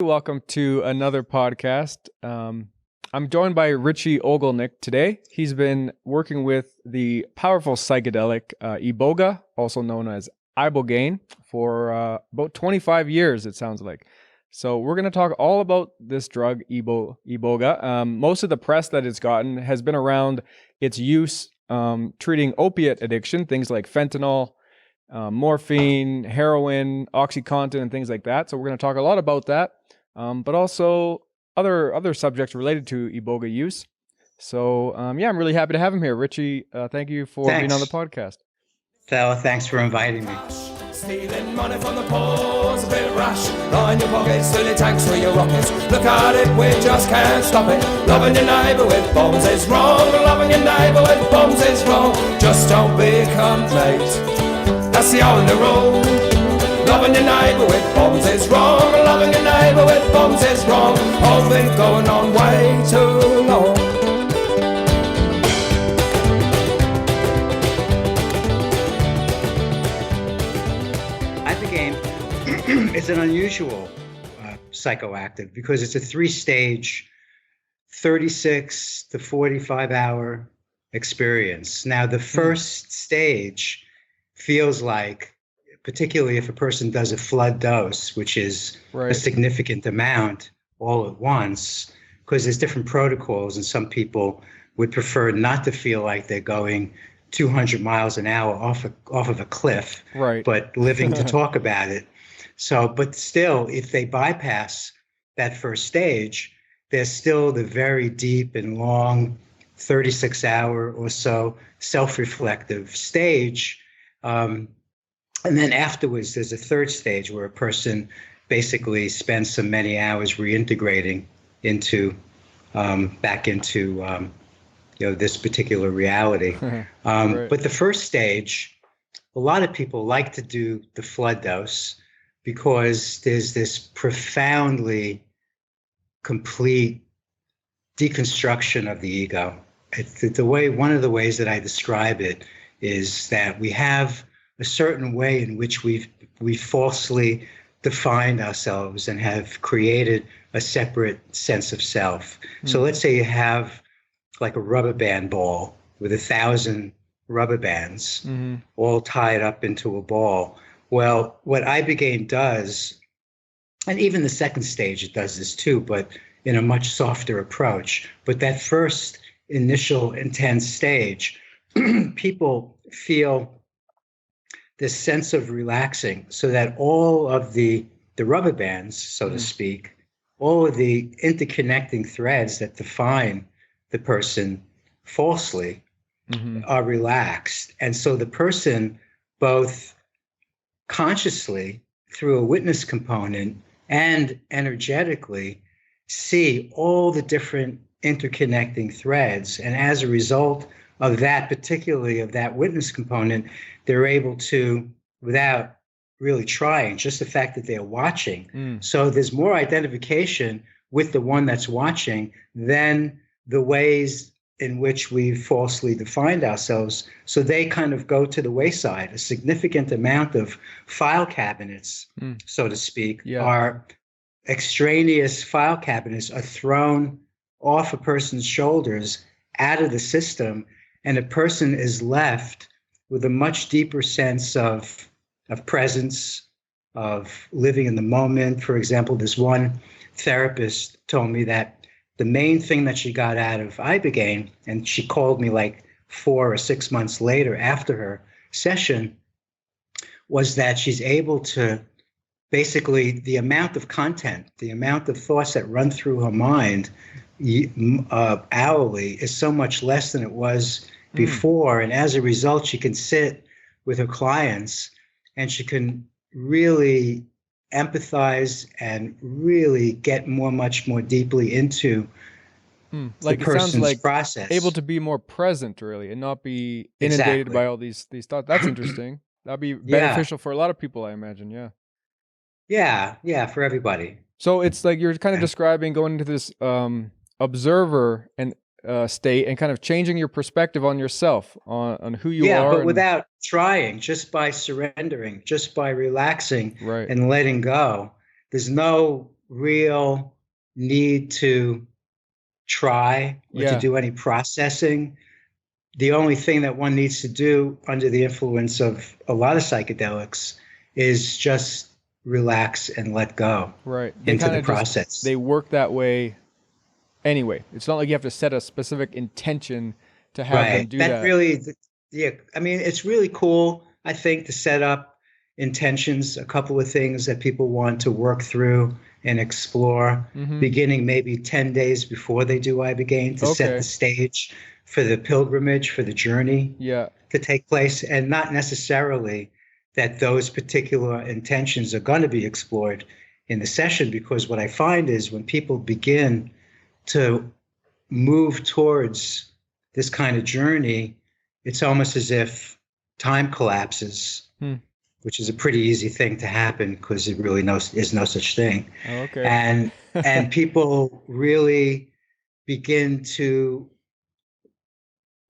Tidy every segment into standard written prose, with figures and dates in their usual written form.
Welcome to another podcast. I'm joined by Richie Olgulnick today. He's been working with the powerful psychedelic Iboga, also known as Ibogaine, for about 25 years, it sounds like. So we're going to talk all about this drug, Iboga. Most of the press that it's gotten has been around its use treating opiate addiction, things like fentanyl, morphine, heroin, Oxycontin, and things like that. So we're going to talk a lot about that, but also other subjects related to Iboga use. So I'm really happy to have him here. Richie, thank you for being on the podcast. Fella, thanks for inviting me. Stealing money from the poor's a bit rash. Line your pockets, fill your tanks with your rockets. Look at it, we just can't stop it. Loving your neighbour with bombs is wrong. Loving your neighbour with bombs is wrong. Just don't become late. That's the only rule. Loving your neighbour with bombs is wrong. Loving your neighbour with bombs is wrong. All been going on way too long. Ibogaine is an unusual psychoactive because it's a 3-stage, 36 to 45-hour experience. Now, the first stage feels like, particularly if a person does a flood dose, which is a significant amount all at once, because there's different protocols, and some people would prefer not to feel like they're going 200 miles an hour off of a cliff, but living to talk about it. So, but still, if they bypass that first stage, there's still the very deep and long 36-hour or so self-reflective stage. And then afterwards, there's a third stage where a person basically spends so many hours reintegrating into back into this particular reality. But the first stage, a lot of people like to do the flood dose because there's this profoundly complete deconstruction of the ego. One of the ways that I describe it is that we have a certain way in which we've falsely defined ourselves and have created a separate sense of self. So let's say you have like a rubber band ball with 1,000 rubber bands all tied up into a ball. Well, what Ibogaine does, and even the second stage, it does this too, but in a much softer approach. But that first initial intense stage, people feel this sense of relaxing so that all of the rubber bands, so to speak, all of the interconnecting threads that define the person falsely are relaxed. And so the person both consciously through a witness component and energetically see all the different interconnecting threads. And as a result of that, particularly of that witness component, they're able to, without really trying, just the fact that they're watching. So there's more identification with the one that's watching than the ways in which we've falsely defined ourselves. So they kind of go to the wayside. A significant amount of file cabinets, so to speak, are extraneous file cabinets are thrown off a person's shoulders out of the system, and a person is left with a much deeper sense of presence, of living in the moment. For example, this one therapist told me that the main thing that she got out of Ibogaine, and she called me like 4 or 6 months later after her session, was that she's able to basically, the amount of content, the amount of thoughts that run through her mind hourly is so much less than it was before. And as a result, she can sit with her clients and she can really empathize and really get much more deeply into like the it sounds person's like process. able to be more present, really, and not be inundated by all these thoughts. That's interesting. That'd be beneficial for a lot of people, I imagine. Yeah, for everybody. So it's like you're kind of describing going into this observer and state and kind of changing your perspective on yourself, on who you are. Yeah, but without trying, just by surrendering, just by relaxing and letting go. There's no real need to try or to do any processing. The only thing that one needs to do under the influence of a lot of psychedelics is just relax and let go. Right. Into the process. They work that way anyway. It's not like you have to set a specific intention to have them do that. Really, yeah. I mean, it's really cool, I think, to set up intentions, a couple of things that people want to work through and explore, beginning maybe 10 days before they do Ibogaine to set the stage for the pilgrimage, for the journey to take place, and not necessarily that those particular intentions are going to be explored in the session, because what I find is when people begin to move towards this kind of journey, it's almost as if time collapses, which is a pretty easy thing to happen because it really is no such thing. And people really begin to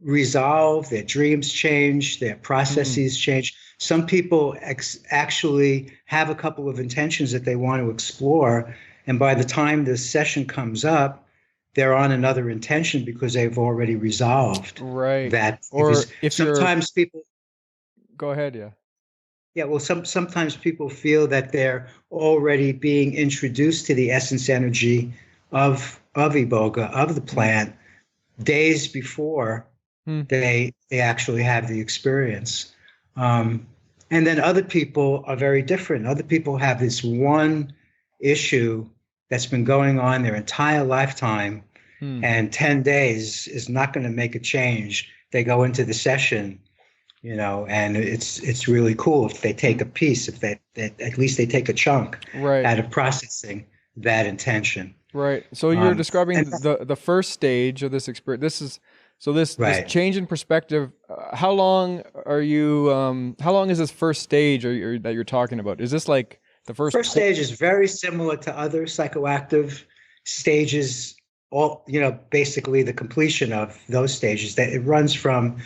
resolve, their dreams change, their processes change. Some people actually have a couple of intentions that they want to explore, and by the time the session comes up, they're on another intention because they've already resolved that. Or if sometimes people go ahead, well, sometimes people feel that they're already being introduced to the essence energy of Iboga, of the plant, days before they actually have the experience. And then other people are very different. Other people have this one issue that's been going on their entire lifetime, and 10 days is not going to make a change. They go into the session, and it's really cool if they take a piece, if that at least they take a chunk out of processing that intention. Right. So you're describing the first stage of this experience. This change in perspective. How long is this first stage that you're talking about? Is this like the first stage is very similar to other psychoactive stages, basically the completion of those stages, that it runs from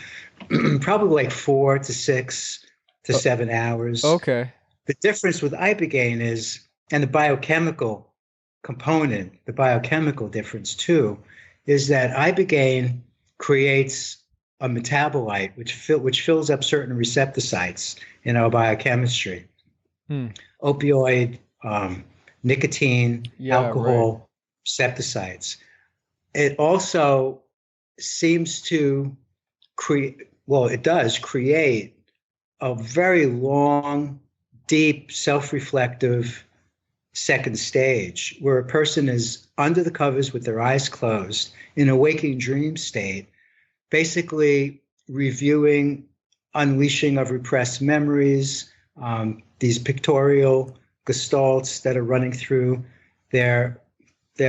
probably like 4 to 6 to 7 hours. Okay. The difference with Ibogaine is, and the biochemical component, the biochemical difference too, is that Ibogaine creates a metabolite which fills up certain receptor sites in our biochemistry. Opioid, nicotine, alcohol, receptor sites. It also seems to create a very long, deep, self-reflective second stage where a person is under the covers with their eyes closed in a waking dream state, basically reviewing unleashing of repressed memories, these pictorial gestalts that are running through their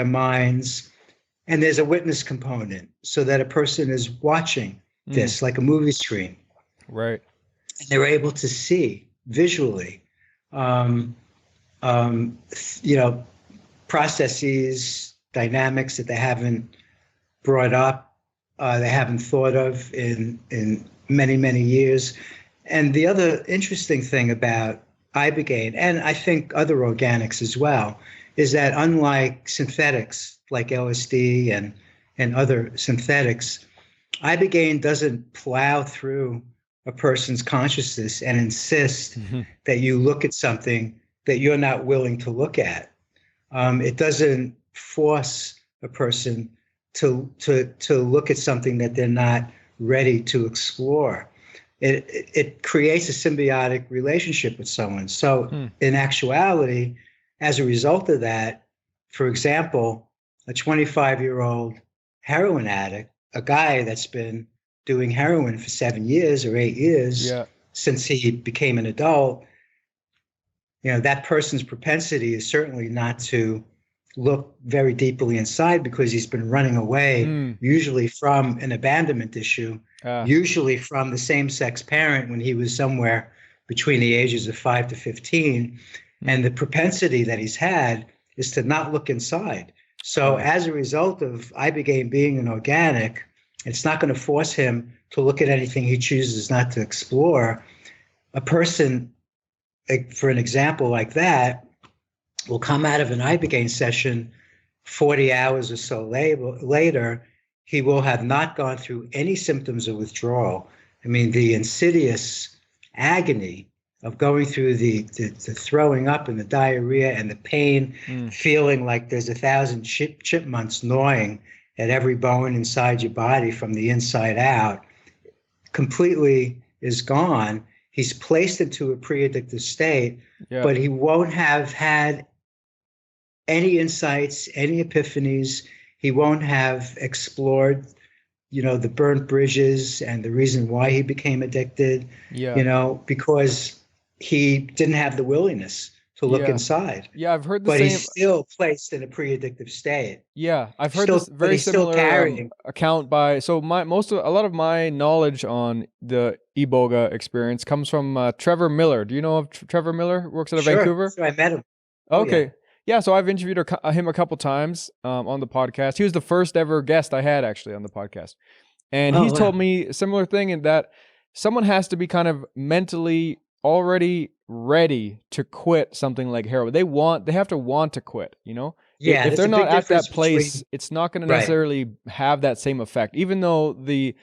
minds. And there's a witness component so that a person is watching this like a movie screen. Right. And they're able to see visually, processes, dynamics that they haven't brought up, they haven't thought of in many, many years. And the other interesting thing about Ibogaine, and I think other organics as well, is that unlike synthetics like LSD and other synthetics, Ibogaine doesn't plow through a person's consciousness and insist that you look at something that you're not willing to look at. It doesn't force a person to look at something that they're not ready to explore. It creates a symbiotic relationship with someone. So in actuality, as a result of that, for example, a 25-year-old heroin addict, a guy that's been doing heroin for 7 years or 8 years since he became an adult, that person's propensity is certainly not to look very deeply inside because he's been running away, usually from an abandonment issue, usually from the same-sex parent when he was somewhere between the ages of 5 to 15. And the propensity that he's had is to not look inside. So as a result of Ibogaine being an organic, it's not going to force him to look at anything he chooses not to explore. A person, for an example like that, will come out of an Ibogaine session 40 hours or so later, he will have not gone through any symptoms of withdrawal. I mean, the insidious agony of going through the throwing up and the diarrhea and the pain, feeling like there's 1,000 chipmunks gnawing at every bone inside your body from the inside out, completely is gone. He's placed into a pre-addictive state, but he won't have had any insights, any epiphanies. He won't have explored, the burnt bridges and the reason why he became addicted, because he didn't have the willingness to look inside. Yeah, I've heard the but same. He's still placed in a pre-addictive state. Yeah, I've heard this very similar account by. So a lot of my knowledge on the Iboga experience comes from Trevor Miller. Do you know of Trevor Miller? Works out of Vancouver. Sure, I met him. Okay. Yeah, so I've interviewed him a couple times on the podcast. He was the first ever guest I had actually on the podcast. And he's told me a similar thing in that someone has to be kind of mentally already ready to quit something like heroin. They have to want to quit, Yeah, if they're not at that place, it's not going to necessarily have that same effect. Even though the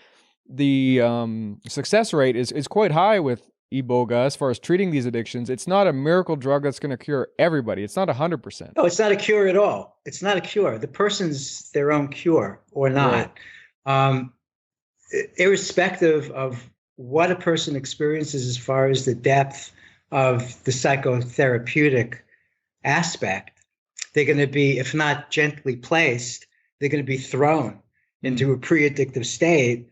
success rate is quite high with Iboga as far as treating these addictions, it's not a miracle drug that's going to cure everybody. It's not 100%. No, it's not a cure at all. It's not a cure. The person's their own cure or not. Right. Irrespective of what a person experiences as far as the depth of the psychotherapeutic aspect, they're going to be, if not gently placed, they're going to be thrown into a pre-addictive state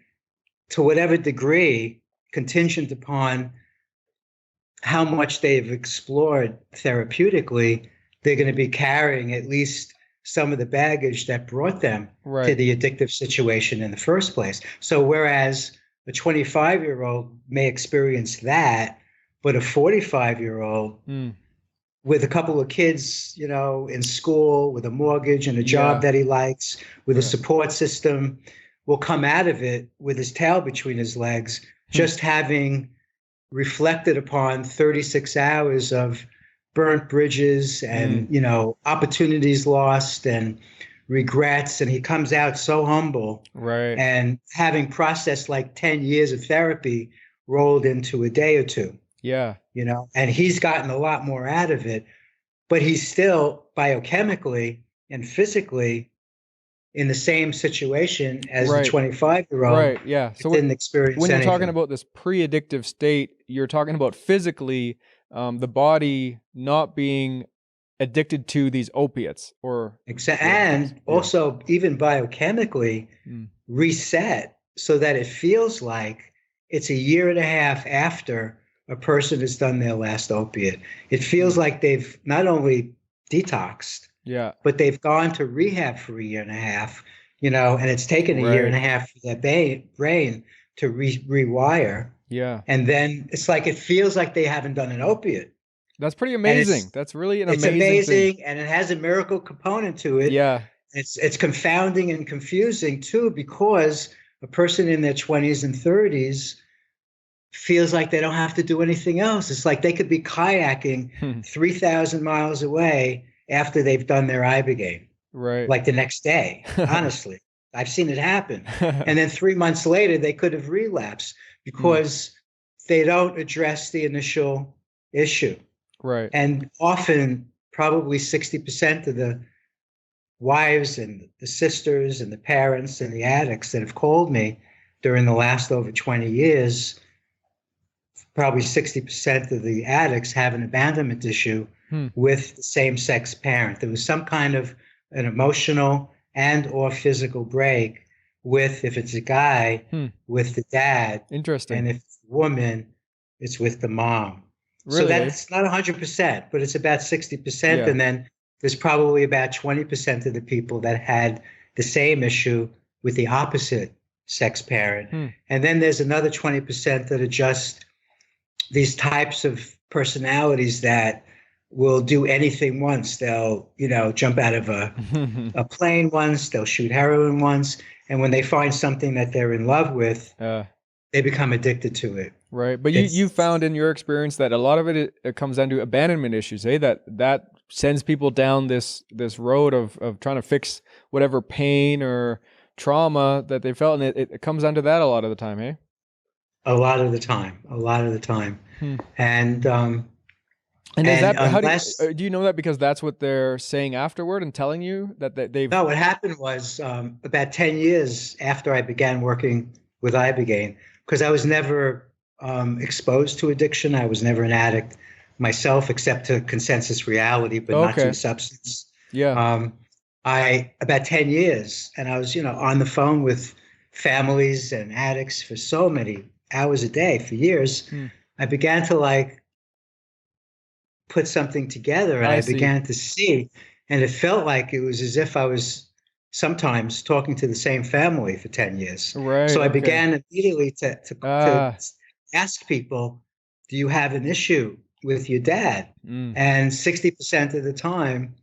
to whatever degree, contingent upon how much they've explored therapeutically. They're going to be carrying at least some of the baggage that brought them to the addictive situation in the first place. So whereas a 25-year-old may experience that, but a 45-year-old with a couple of kids, in school, with a mortgage and a job that he likes, with a support system, will come out of it with his tail between his legs, just having reflected upon 36 hours of burnt bridges and, opportunities lost and regrets. And he comes out so humble, and having processed like 10 years of therapy rolled into a day or two. Yeah. And he's gotten a lot more out of it, but he's still biochemically and physically in the same situation as the 25-year-old. Right. Yeah. So didn't experience when anything. You're talking about this pre-addictive state, you're talking about physically the body not being addicted to these opiates also even biochemically reset so that it feels like it's a year and a half after a person has done their last opiate. It feels like they've not only detoxed, but they've gone to rehab for a year and a half, and it's taken a year and a half for their brain to rewire. Yeah. And then it's like, it feels like they haven't done an opiate. That's pretty amazing. That's really an amazing thing. And it has a miracle component to it. Yeah. It's confounding and confusing too, because a person in their 20s and 30s feels like they don't have to do anything else. It's like they could be kayaking 3,000 miles away after they've done their Ibogaine. Right. Like the next day, honestly. I've seen it happen. And then 3 months later, they could have relapsed because they don't address the initial issue. Right. And often, probably 60% of the wives and the sisters and the parents and the addicts that have called me during the last over 20 years, probably 60% of the addicts have an abandonment issue with the same-sex parent. There was some kind of an emotional and or physical break with, if it's a guy, with the dad. Interesting. And if it's a woman, it's with the mom. Really? So that's not 100%, but it's about 60%. Yeah. And then there's probably about 20% of the people that had the same issue with the opposite sex parent. And then there's another 20% that are just these types of personalities that will do anything once. They'll, jump out of a plane once, they'll shoot heroin once. And when they find something that they're in love with, they become addicted to it. Right. But you found in your experience that a lot of it comes down to abandonment issues, that sends people down this road of trying to fix whatever pain or trauma that they felt, and it comes down to that a lot of the time, eh? A lot of the time, a lot of the time. Hmm. And And is and that how unless do you know that because that's what they're saying afterward and telling you that they've no, what happened was about 10 years after I began working with Ibogaine, because I was never exposed to addiction. I was never an addict myself, except to consensus reality, but not to okay, a substance. yeah, Um, I about 10 years, and I was, on the phone with families and addicts for so many hours a day for years. hmm. I began to like put something together, and I I see, began to see, and it felt like it was as if I was sometimes talking to the same family for 10 years. right, So I okay, began immediately to ah, ask people, do you have an issue with your dad? mm. And 60% of the time,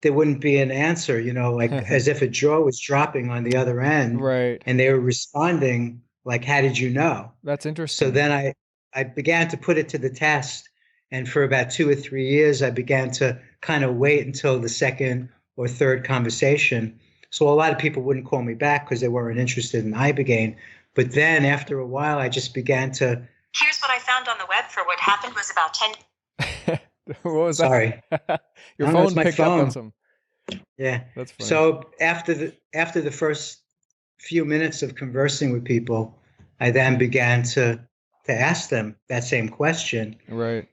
there wouldn't be an answer, like as if a jaw was dropping on the other end, right, and they were responding like, how did you know? that's So interesting, then I began to put it to the test. And for about 2 or 3 years, I began to kind of wait until the second or third conversation. So a lot of people wouldn't call me back because they weren't interested in Ibogaine. But then after a while, I just began to. Here's what I found on the web for what happened was about 10. what was Sorry. that? Your No, it's phone my picked up on phone. some, Yeah. that's funny, So after the first few minutes of conversing with people, I then began to ask them that same question. right.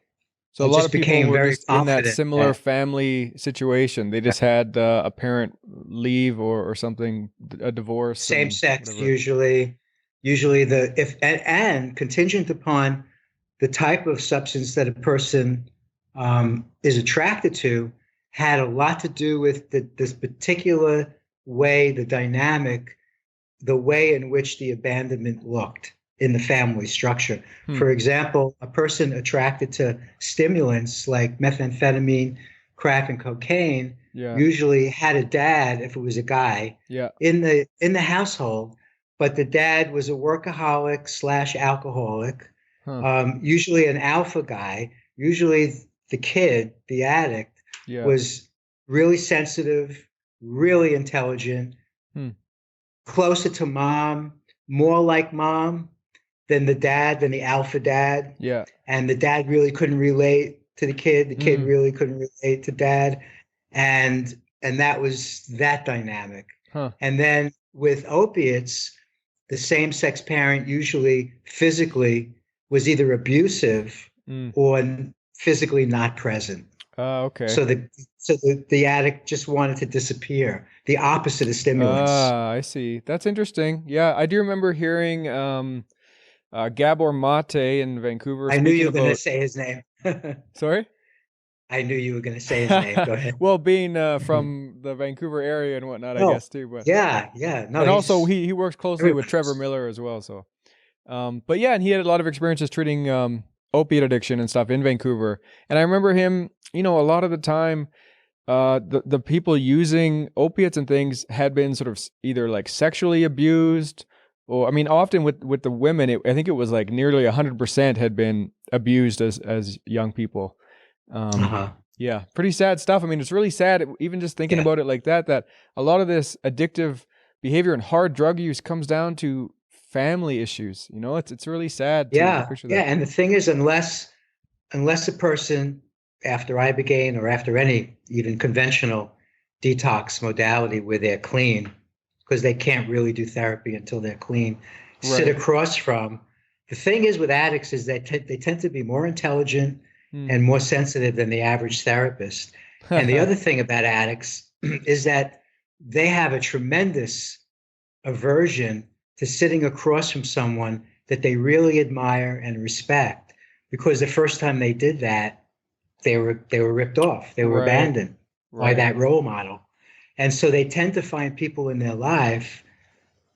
So a I lot just of people became were very just in that confident similar that family situation. They just had a parent leave or something, a divorce same and sex whatever. usually the if and contingent upon the type of substance that a person is attracted to had a lot to do with this particular way, the way in which the abandonment looked in the family structure. Hmm. For example, a person attracted to stimulants like methamphetamine, crack, and cocaine Yeah. usually had a dad, if it was a guy, Yeah. in the household, but the dad was a workaholic slash alcoholic, Huh. usually an alpha guy. Usually the kid, the addict, Yeah. was really sensitive, really intelligent, Hmm. closer to mom, more like mom than the dad, than the alpha dad. Yeah. And the dad really couldn't relate to the kid. The kid Mm. really couldn't relate to dad. And that was that dynamic. Huh. And then with opiates, the same sex parent usually physically was either abusive Mm. or physically not present. Okay. So the addict just wanted to disappear. The opposite of stimulants. I see. That's interesting. Yeah, I do remember hearing Gabor Mate in Vancouver I knew speaking you were going to about. say his name. Sorry? I knew you were going to say his name. Go ahead. Well, being from the Vancouver area and whatnot, I Oh, guess too. But yeah. No, and also he's he works closely with Trevor everybody's. Miller as well. So, but yeah, and he had a lot of experiences treating opiate addiction and stuff in Vancouver. And I remember him, a lot of the time, the people using opiates and things had been sort of either like sexually abused, or I mean, often with the women, I think it was like nearly 100% had been abused as young people. Uh-huh. Yeah, pretty sad stuff. I mean, it's really sad, even just thinking Yeah. about it like that a lot of this addictive behavior and hard drug use comes down to family issues. It's really sad to Yeah. picture Yeah. that. And the thing is, unless a person after Ibogaine or after any even conventional detox modality where they're clean, because they can't really do therapy until they're clean, sit Right. across from. The thing is with addicts is that they tend to be more intelligent Hmm. and more sensitive than the average therapist. And the other thing about addicts is that they have a tremendous aversion to sitting across from someone that they really admire and respect, because the first time they did that, they were ripped off. They were Right. abandoned by Right. that role model. And so they tend to find people in their life,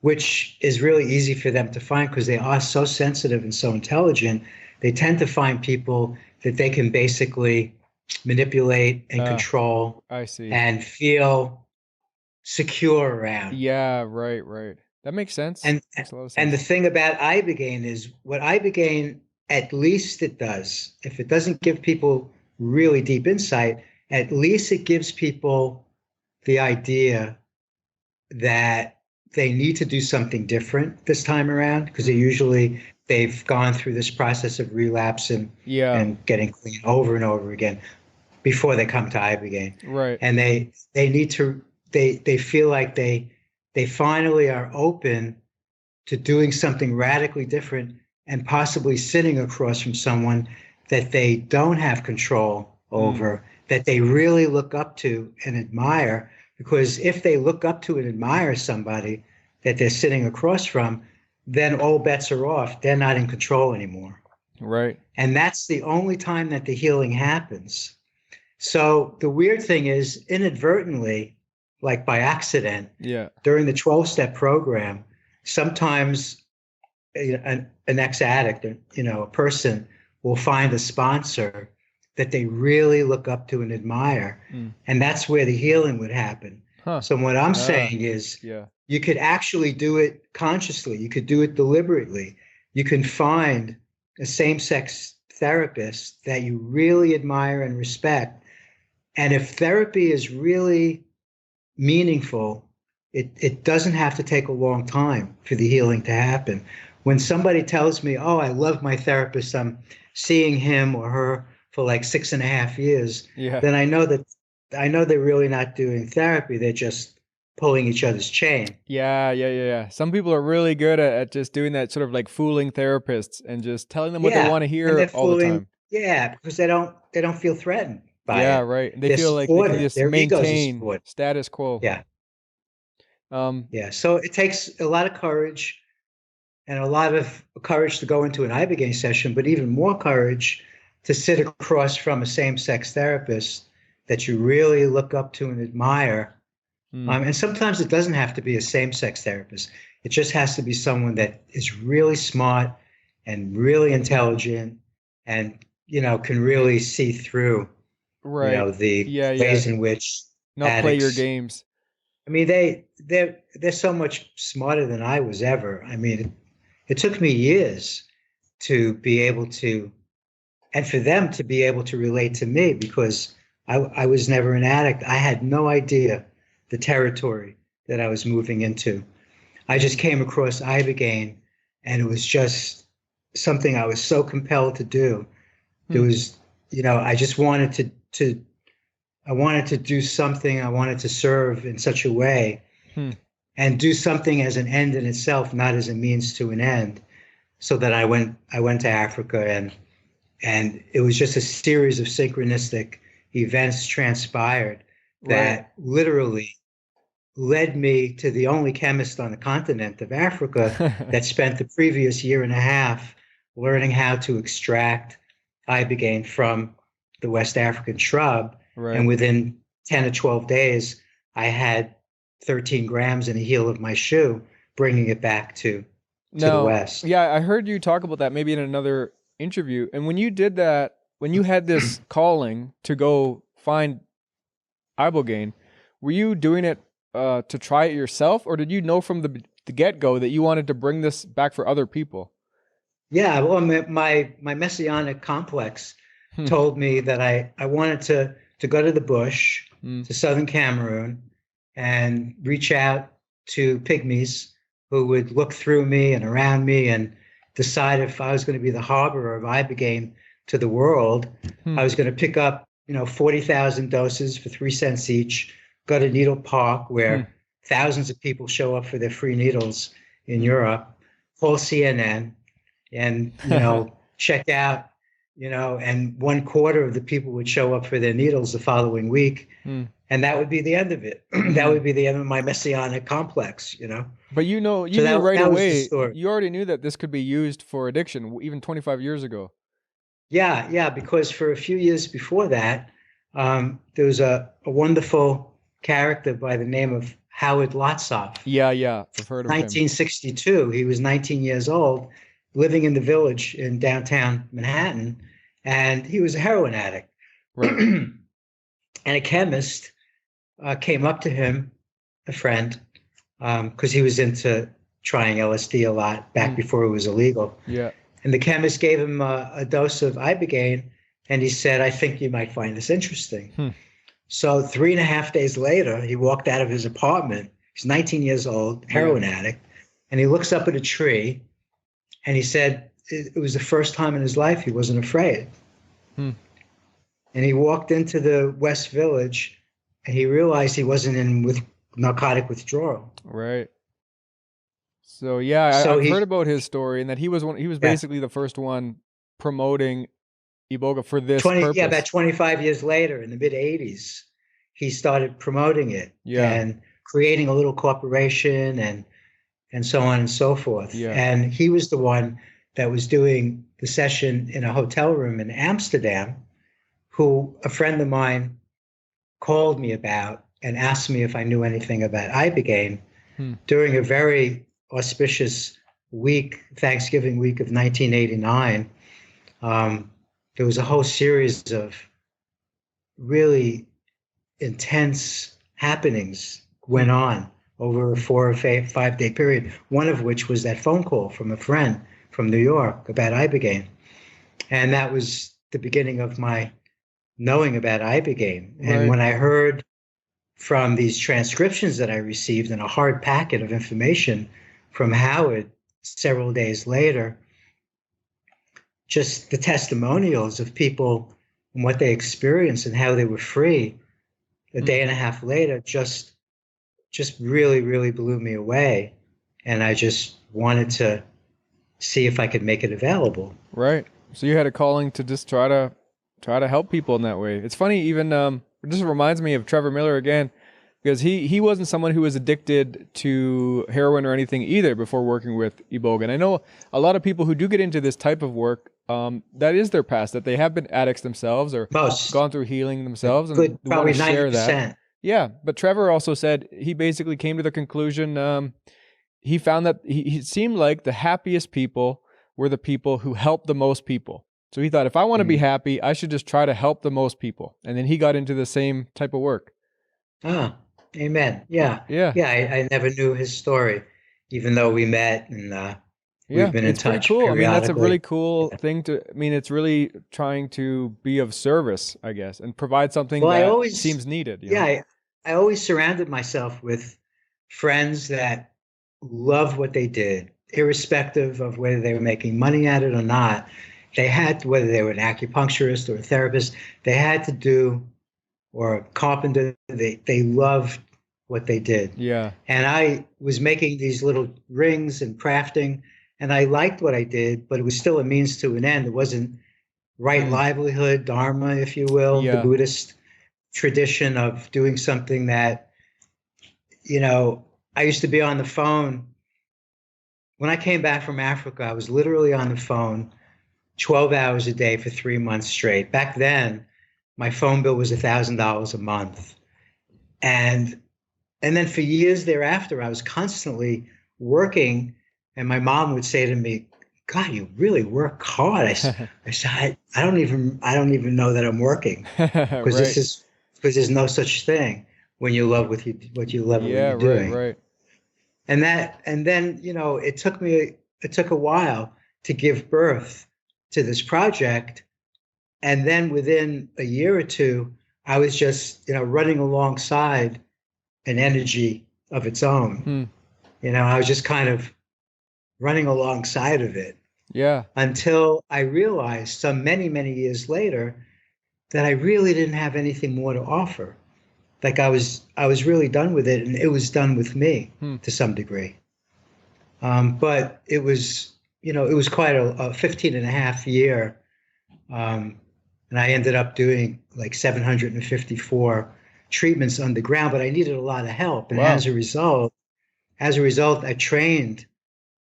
which is really easy for them to find because they are so sensitive and so intelligent. They tend to find people that they can basically manipulate and control I see. and feel secure around. Yeah, right. That makes sense. And Makes a lot of and the sense. thing about Ibogaine is what Ibogaine, at least it does, if it doesn't give people really deep insight, at least it gives people the idea that they need to do something different this time around, because they've gone through this process of relapse and getting clean over and over again before they come to Ibogaine. Right. And they feel like they finally are open to doing something radically different and possibly sitting across from someone that they don't have control over, that they really look up to and admire. Because if they look up to and admire somebody that they're sitting across from, then all bets are off. They're not in control anymore. Right. And that's the only time that the healing happens. So the weird thing is, inadvertently, like by accident, during the 12-step program, sometimes an ex-addict, a person will find a sponsor that they really look up to and admire. And that's where the healing would happen. So what I'm saying is, you could actually do it consciously. You could do it deliberately. You can find a same-sex therapist that you really admire and respect. And if therapy is really meaningful, it doesn't have to take a long time for the healing to happen. When somebody tells me, oh, I love my therapist, I'm seeing him or her for like 6.5 years, then I know they're really not doing therapy. They're just pulling each other's chain. Yeah. Some people are really good at just doing that, sort of like fooling therapists and just telling them what they want to hear all the time. Yeah, because they don't feel threatened by it. Yeah, right. They They're feel like they can just Their egos are maintain supported. status quo. Yeah. So it takes a lot of courage and a lot of courage to go into an Ibogaine session, but even more courage to sit across from a same-sex therapist that you really look up to and admire. And sometimes it doesn't have to be a same-sex therapist. It just has to be someone that is really smart and really intelligent and, can really see through, the ways in which not play your games. I mean, they're so much smarter than I was ever. I mean, it took me years to be able to, and for them to be able to relate to me, because I was never an addict. I had no idea the territory that I was moving into. I just came across Ibogaine, and it was just something I was so compelled to do. There was, I just wanted I wanted to do something. I wanted to serve in such a way and do something as an end in itself, not as a means to an end. So that I went to Africa, and it was just a series of synchronistic events transpired that literally led me to the only chemist on the continent of Africa that spent the previous 1.5 years learning how to extract Ibogaine from the West African shrub. Right. And within 10 or 12 days, I had 13 grams in the heel of my shoe, bringing it back to the West. Yeah, I heard you talk about that maybe in another interview. And when you did that, when you had this calling to go find Ibogaine, were you doing it to try it yourself, or did you know from the get-go that you wanted to bring this back for other people? Yeah, well, my messianic complex told me that I wanted to go to the bush, to southern Cameroon, and reach out to pygmies who would look through me and around me and decide if I was going to be the harborer of Ibogaine to the world. I was going to pick up, 40,000 doses for 3 cents each, go to Needle Park, where thousands of people show up for their free needles in Europe, call CNN, and, check out, and 1/4 of the people would show up for their needles the following week. And that would be the end of it. That would be the end of my messianic complex, But you knew right away, you already knew that this could be used for addiction, even 25 years ago. Yeah, because for a few years before that, there was a wonderful character by the name of Howard Lotsoff. Yeah, I've heard of 1962, he was 19 years old, living in the Village in downtown Manhattan, and he was a heroin addict. Right. And a chemist came up to him, a friend, because he was into trying LSD a lot back before it was illegal. Yeah. And the chemist gave him a dose of Ibogaine, and he said, "I think you might find this interesting." So 3.5 days later, he walked out of his apartment. He's 19 years old, heroin addict, and he looks up at a tree, and he said it was the first time in his life he wasn't afraid. And he walked into the West Village, and he realized he wasn't in with narcotic withdrawal. Right. So yeah, I've heard about his story, and that he was basically the first one promoting Iboga for this purpose. Yeah, about 25 years later, in the mid '80s, he started promoting it and creating a little corporation and so on and so forth. Yeah. And he was the one that was doing the session in a hotel room in Amsterdam, who a friend of mine called me about and asked me if I knew anything about Ibogaine during a very auspicious week, Thanksgiving week of 1989. There was a whole series of really intense happenings went on over a 4 or 5 day period, one of which was that phone call from a friend from New York about Ibogaine. And that was the beginning of my knowing about Ibogaine. And when I heard from these transcriptions that I received in a hard packet of information from Howard several days later, just the testimonials of people and what they experienced and how they were free a day and a half later just really, really blew me away. And I just wanted to see if I could make it available. Right. So you had a calling to just try to help people in that way. It's funny, even it just reminds me of Trevor Miller again, because he wasn't someone who was addicted to heroin or anything either before working with Iboga. And I know a lot of people who do get into this type of work, that is their past, that they have been addicts themselves or gone through healing themselves, and good, probably want to share 90%. that. Yeah, but Trevor also said he basically came to the conclusion, he found that he seemed like the happiest people were the people who helped the most people. So he thought, if I want to be happy, I should just try to help the most people. And then he got into the same type of work. Ah, amen. Yeah. Yeah. Yeah. I never knew his story, even though we met and we've been in touch. Pretty cool. I mean, that's a really cool Yeah. thing it's really trying to be of service, I guess, and provide something Well, that seems needed. You know? Yeah. I always surrounded myself with friends that love what they did, irrespective of whether they were making money at it or not. They had, whether they were an acupuncturist or a therapist, they had to do, or a carpenter, they loved what they did. Yeah. And I was making these little rings and crafting, and I liked what I did, but it was still a means to an end. It wasn't right livelihood, dharma, if you will, the Buddhist tradition of doing something that, I used to be on the phone. When I came back from Africa, I was literally on the phone 12 hours a day for 3 months straight. Back then, my phone bill was $1,000 a month. And then for years thereafter, I was constantly working, and my mom would say to me, "God, you really work hard." I said, I don't even know that I'm working, because because there's no such thing when you love what you love what you're doing. Right. And then it took a while to give birth to this project. And then within a year or two, I was just, running alongside an energy of its own. I was just kind of running alongside of it. Yeah. Until I realized some many, many years later that I really didn't have anything more to offer. Like I was really done with it, and it was done with me to some degree. But it was, it was quite a 15 and a half year. And I ended up doing like 754 treatments underground, but I needed a lot of help. And as a result, I trained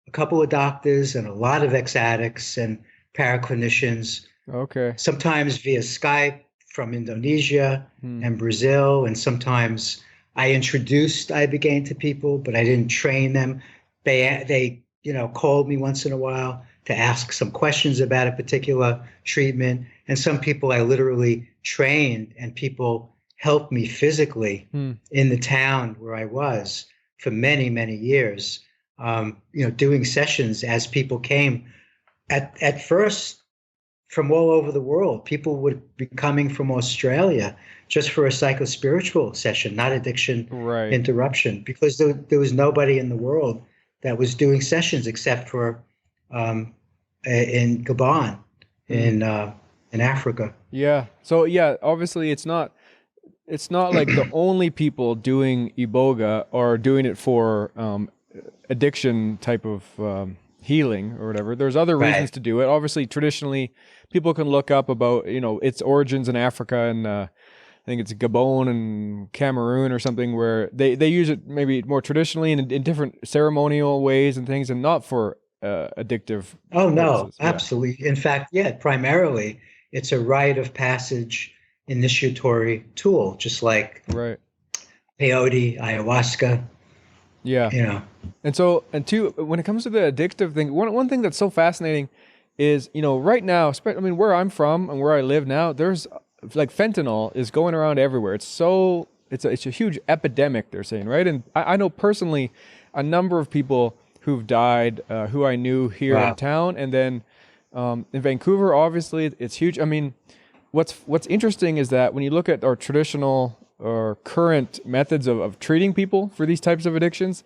a couple of doctors and a lot of ex-addicts and paraclinicians. Okay. Sometimes via Skype from Indonesia and Brazil. And sometimes I introduced Ibogaine to people, but I didn't train them. They called me once in a while to ask some questions about a particular treatment. And some people I literally trained, and people helped me physically in the town where I was for many, many years, doing sessions as people came. At first, from all over the world. People would be coming from Australia just for a psychospiritual session, not addiction Right. interruption, because there was nobody in the world that was doing sessions except for in Gabon, in Africa. Yeah. So yeah, obviously it's not like the only people doing Iboga are doing it for addiction type of healing or whatever. There's other reasons Right. to do it. Obviously, traditionally, people can look up about its origins in Africa, and I think it's Gabon and Cameroon or something, where they use it maybe more traditionally in different ceremonial ways and things, and not for addictive Oh no, purposes. Yeah. absolutely. In fact, yeah, primarily it's a rite of passage initiatory tool, just like Right. peyote, ayahuasca, Yeah. you know. And so, and two, when it comes to the addictive thing, one thing that's so fascinating is, right now, I mean, where I'm from and where I live now, there's like fentanyl is going around everywhere. It's a huge epidemic, they're saying, right? And I know personally a number of people who've died, who I knew here in Wow. town, and then in Vancouver, obviously, it's huge. I mean, what's interesting is that when you look at our traditional or current methods of treating people for these types of addictions,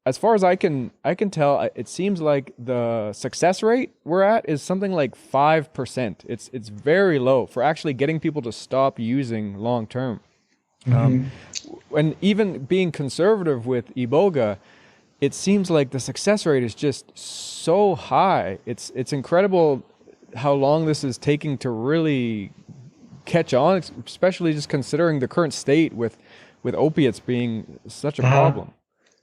as far as I can tell, it seems like the success rate we're at is something like 5%. It's very low for actually getting people to stop using long term. And even being conservative with Iboga, it seems like the success rate is just so high. It's incredible how long this is taking to really catch on, especially just considering the current state with opiates being such a problem.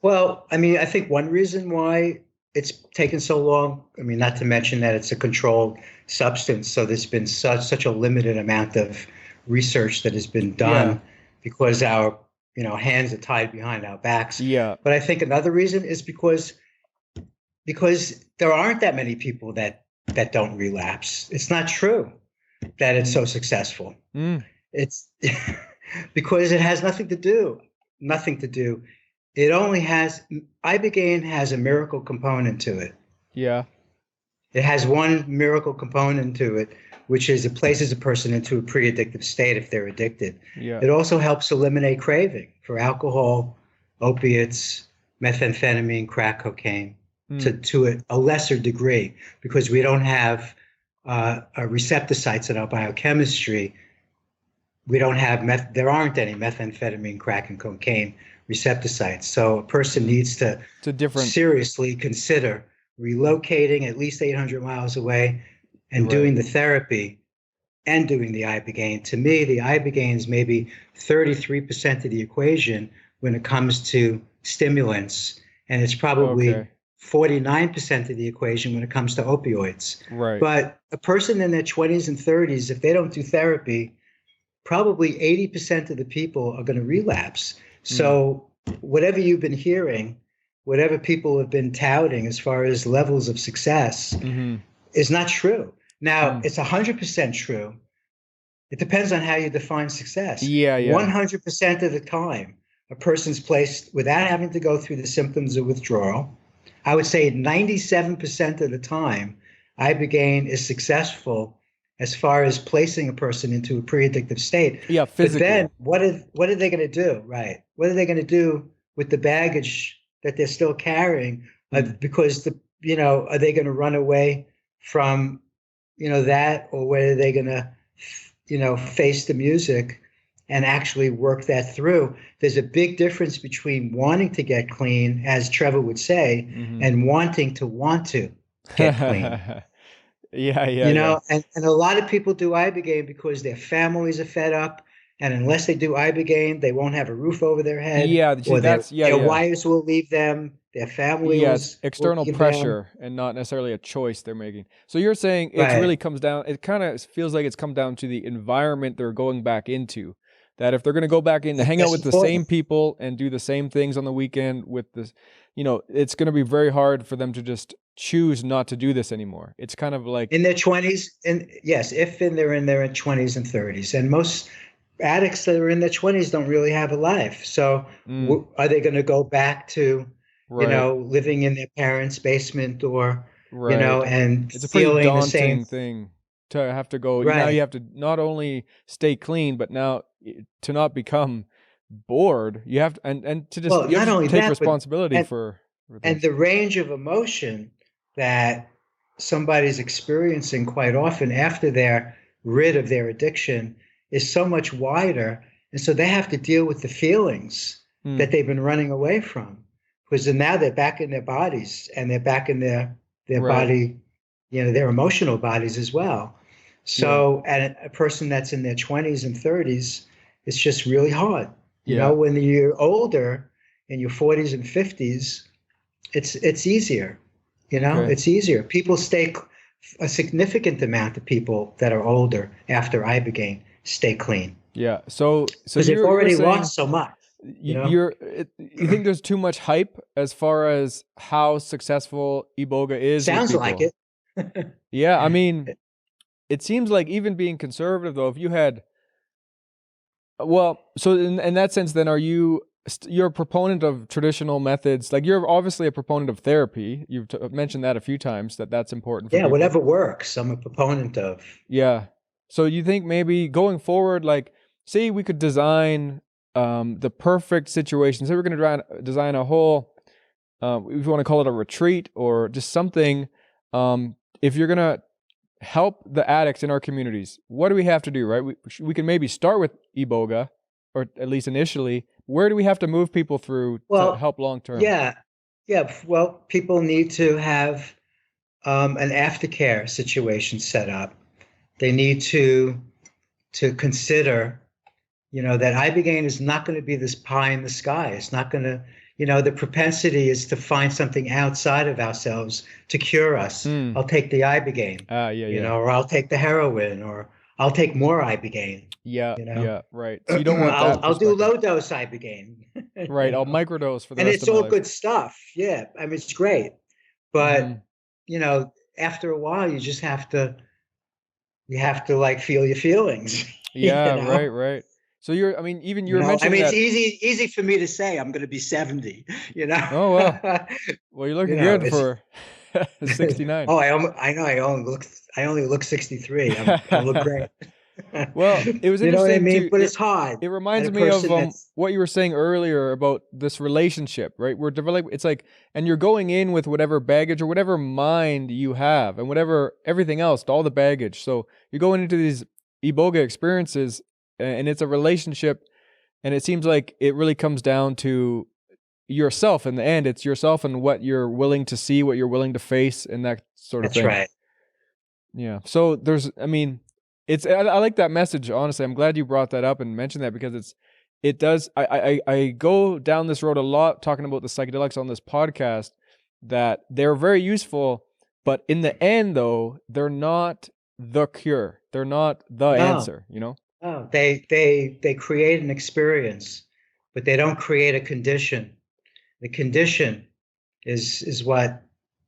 Well, I mean, I think one reason why it's taken so long, I mean, not to mention that it's a controlled substance, so there's been such a limited amount of research that has been done because our hands are tied behind our backs. Yeah. But I think another reason is because there aren't that many people that don't relapse. It's not true that it's so successful. It's because it has nothing to do. It only has, Ibogaine has a miracle component to it. Yeah. It has one miracle component to it, which is it places a person into a pre-addictive state if they're addicted. Yeah. It also helps eliminate craving for alcohol, opiates, methamphetamine, crack cocaine, to a lesser degree, because we don't have receptor sites in our biochemistry. We don't have there aren't any methamphetamine, crack, and cocaine receptor sites. So a person needs to seriously consider relocating at least 800 miles away and doing the therapy and doing the Ibogaine. To me, the Ibogaine is maybe 33% of the equation when it comes to stimulants, and it's probably 49% of the equation when it comes to opioids. Right. But a person in their 20s and 30s, if they don't do therapy, probably 80% of the people are going to relapse. So whatever you've been hearing, whatever people have been touting as far as levels of success is not true. Now, it's 100% true. It depends on how you define success. Yeah. 100% of the time, a person's placed without having to go through the symptoms of withdrawal. I would say 97% of the time, Ibogaine is successful as far as placing a person into a pre-addictive state. Yeah, physically. But then what are they going to do, right? What are they going to do with the baggage that they're still carrying? Because are they going to run away from, that, or whether they're going to, face the music and actually work that through? There's a big difference between wanting to get clean, as Trevor would say, and wanting to get clean. And a lot of people do Ibogaine because their families are fed up, and unless they do Ibogaine, they won't have a roof over their head. Or their wives will leave them. Their family it's external pressure and not necessarily a choice they're making. So you're saying it really comes down, it kind of feels like it's come down to the environment they're going back into. That if they're going to go back in to hang out with the same people and do the same things on the weekend with this, it's going to be very hard for them to just choose not to do this anymore. It's kind of like in their 20s, and yes, they're in their 20s and 30s, and most addicts that are in their 20s don't really have a life. So are they going to go back to living in their parents' basement, or and it's a pretty feeling daunting the same thing. to have to go. Now Right. you have to not only stay clean, but now to not become bored. You have to, and to just Well, you have not to only take that, but responsibility and for and things. the range of emotion that somebody's experiencing quite often after they're rid of their addiction is so much wider. And so they have to deal with the feelings Hmm. that they've been running away from. Because then now they're back in their bodies and they're back in their Right. body, their emotional bodies as well. So, and a person that's in their 20s and 30s, it's just really hard. Yeah. When you're older, in your 40s and 50s, it's easier. Okay. It's easier. People stay, a significant amount of people that are older after Ibogaine stay clean Yeah. So because they've you're already saying lost so much. you think there's too much hype as far as how successful Iboga is with Sounds like people? it. Yeah, I mean, it seems like even being conservative though, if you had, well, so in that sense, then you're a proponent of traditional methods? Like you're obviously a proponent of therapy. You've mentioned that a few times that's important for Yeah, people. whatever works, I'm a proponent of. Yeah. So you think maybe going forward, like, say we could design the perfect situation. Say we're going to design a whole, if you want to call it a retreat or just something. If you're going to help the addicts in our communities, what do we have to do, right? We can maybe start with Iboga, or at least initially. Where do we have to move people through to Well, help long term? yeah, yeah. Well, people need to have an aftercare situation set up. They need to consider, that Ibogaine is not going to be this pie in the sky. It's not going to, the propensity is to find something outside of ourselves to cure us. Hmm. I'll take the Ibogaine, Yeah. or I'll take the heroin, or I'll take more Ibogaine. Yeah, right. So you don't want that I'll do perspective. low dose Ibogaine. Right, I'll microdose for the And rest it's of my all life. good stuff. Yeah, I mean it's great, but Mhm. after a while, you have to like feel your feelings. Yeah, right. So I mean, even you were I mentioning mean, it's that. easy for me to say I'm going to be 70. Oh, well. Well, you're looking good It's for 69. oh, I know I only look 63. I look great. Well, it was You know what I interesting mean? too. But it's hard. It And reminds a me of person that's what you were saying earlier about this relationship, right? We're developing. It's like, and you're going in with whatever baggage or whatever mind you have, and whatever everything else, all the baggage. So you're going into these Iboga experiences, and it's a relationship, and it seems like it really comes down to yourself in the end. It's yourself and what you're willing to see, what you're willing to face, and that sort of that's thing. right. Yeah. So I mean, I like that message. Honestly, I'm glad you brought that up and mentioned that, because it does. I go down this road a lot talking about the psychedelics on this podcast, that they're very useful, but in the end, though, they're not the cure. They're not the No, answer. no, they create an experience, but they don't create a condition. The condition is what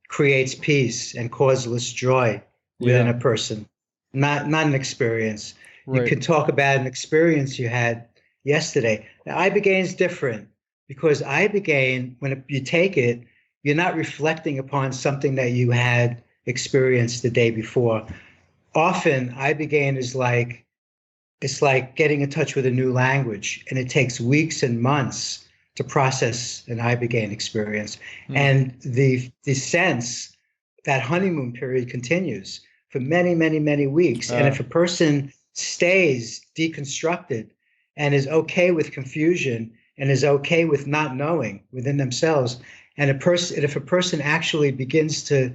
creates peace and causeless joy within Yeah. a person, not an experience. You Right. can talk about an experience you had yesterday. Now, Ibogaine is different because Ibogaine, when you take it, you're not reflecting upon something that you had experienced the day before. Often, Ibogaine is like it's like getting in touch with a new language, and it takes weeks and months to process an Ibogaine experience. And the sense that honeymoon period continues for many, many, many weeks. And if a person stays deconstructed and is okay with confusion and is okay with not knowing within themselves, and if a person actually begins to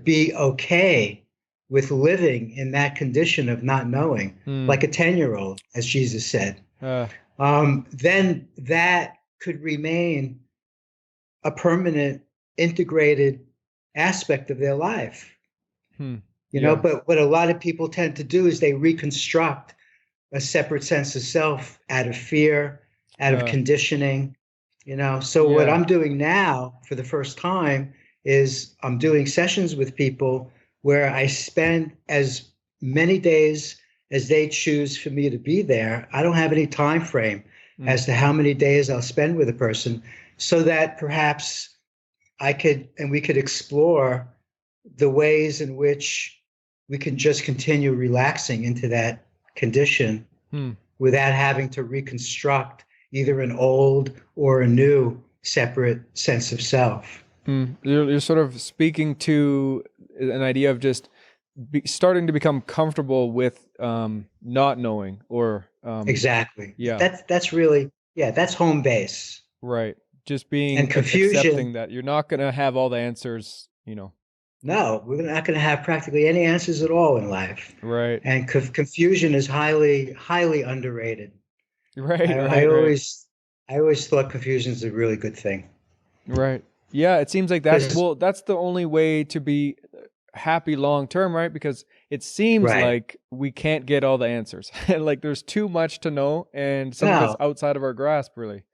be okay with living in that condition of not knowing, like a 10-year-old, as Jesus said, then that could remain a permanent, integrated aspect of their life. Yeah. But what a lot of people tend to do is they reconstruct a separate sense of self out of fear, out of conditioning. So what Yeah. I'm doing now for the first time is I'm doing sessions with people where I spend as many days as they choose for me to be there. I don't have any time frame as to how many days I'll spend with a person, so that perhaps we could explore the ways in which we can just continue relaxing into that condition without having to reconstruct either an old or a new separate sense of self. You're sort of speaking to an idea of just starting to become comfortable with not knowing, or Exactly. Yeah. That's really, that's home base. Right. Just being And confusion. accepting that you're not going to have all the answers, No, we're not going to have practically any answers at all in life. Right. And confusion is highly, highly underrated. Right. I always thought confusion is a really good thing. Right. Yeah. It seems like that's the only way to be happy long term, right? Because it seems like we can't get all the answers. Like there's too much to know, and some of it's outside of our grasp, really.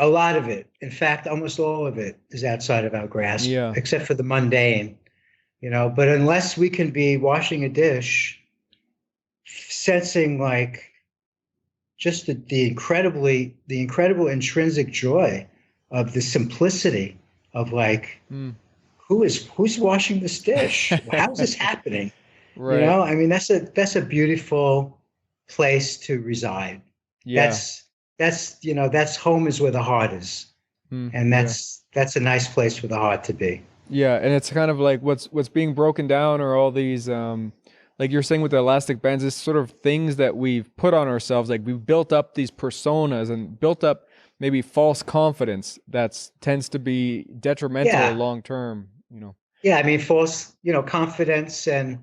A lot of it, in fact, almost all of it is outside of our grasp, except for the mundane, but unless we can be washing a dish, sensing like just the incredible intrinsic joy of the simplicity of like, who's washing this dish? How's this happening? Right. I mean, that's a beautiful place to reside. Yeah. That's home is where the heart is. And that's a nice place for the heart to be. Yeah. And it's kind of like what's being broken down are all these, like you're saying with the elastic bands, is sort of things that we've put on ourselves. Like we've built up these personas and built up maybe false confidence that tends to be detrimental long term, Yeah, I mean, false, confidence and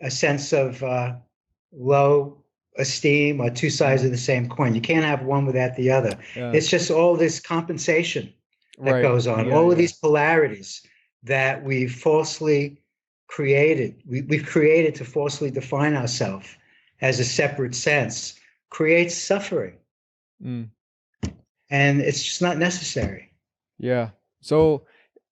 a sense of low esteem are two sides of the same coin. You can't have one without the other. Yeah. It's just all this compensation that goes on, all of these polarities that we've falsely created. We've created to falsely define ourselves as a separate sense, creates suffering. And it's just not necessary. Yeah. So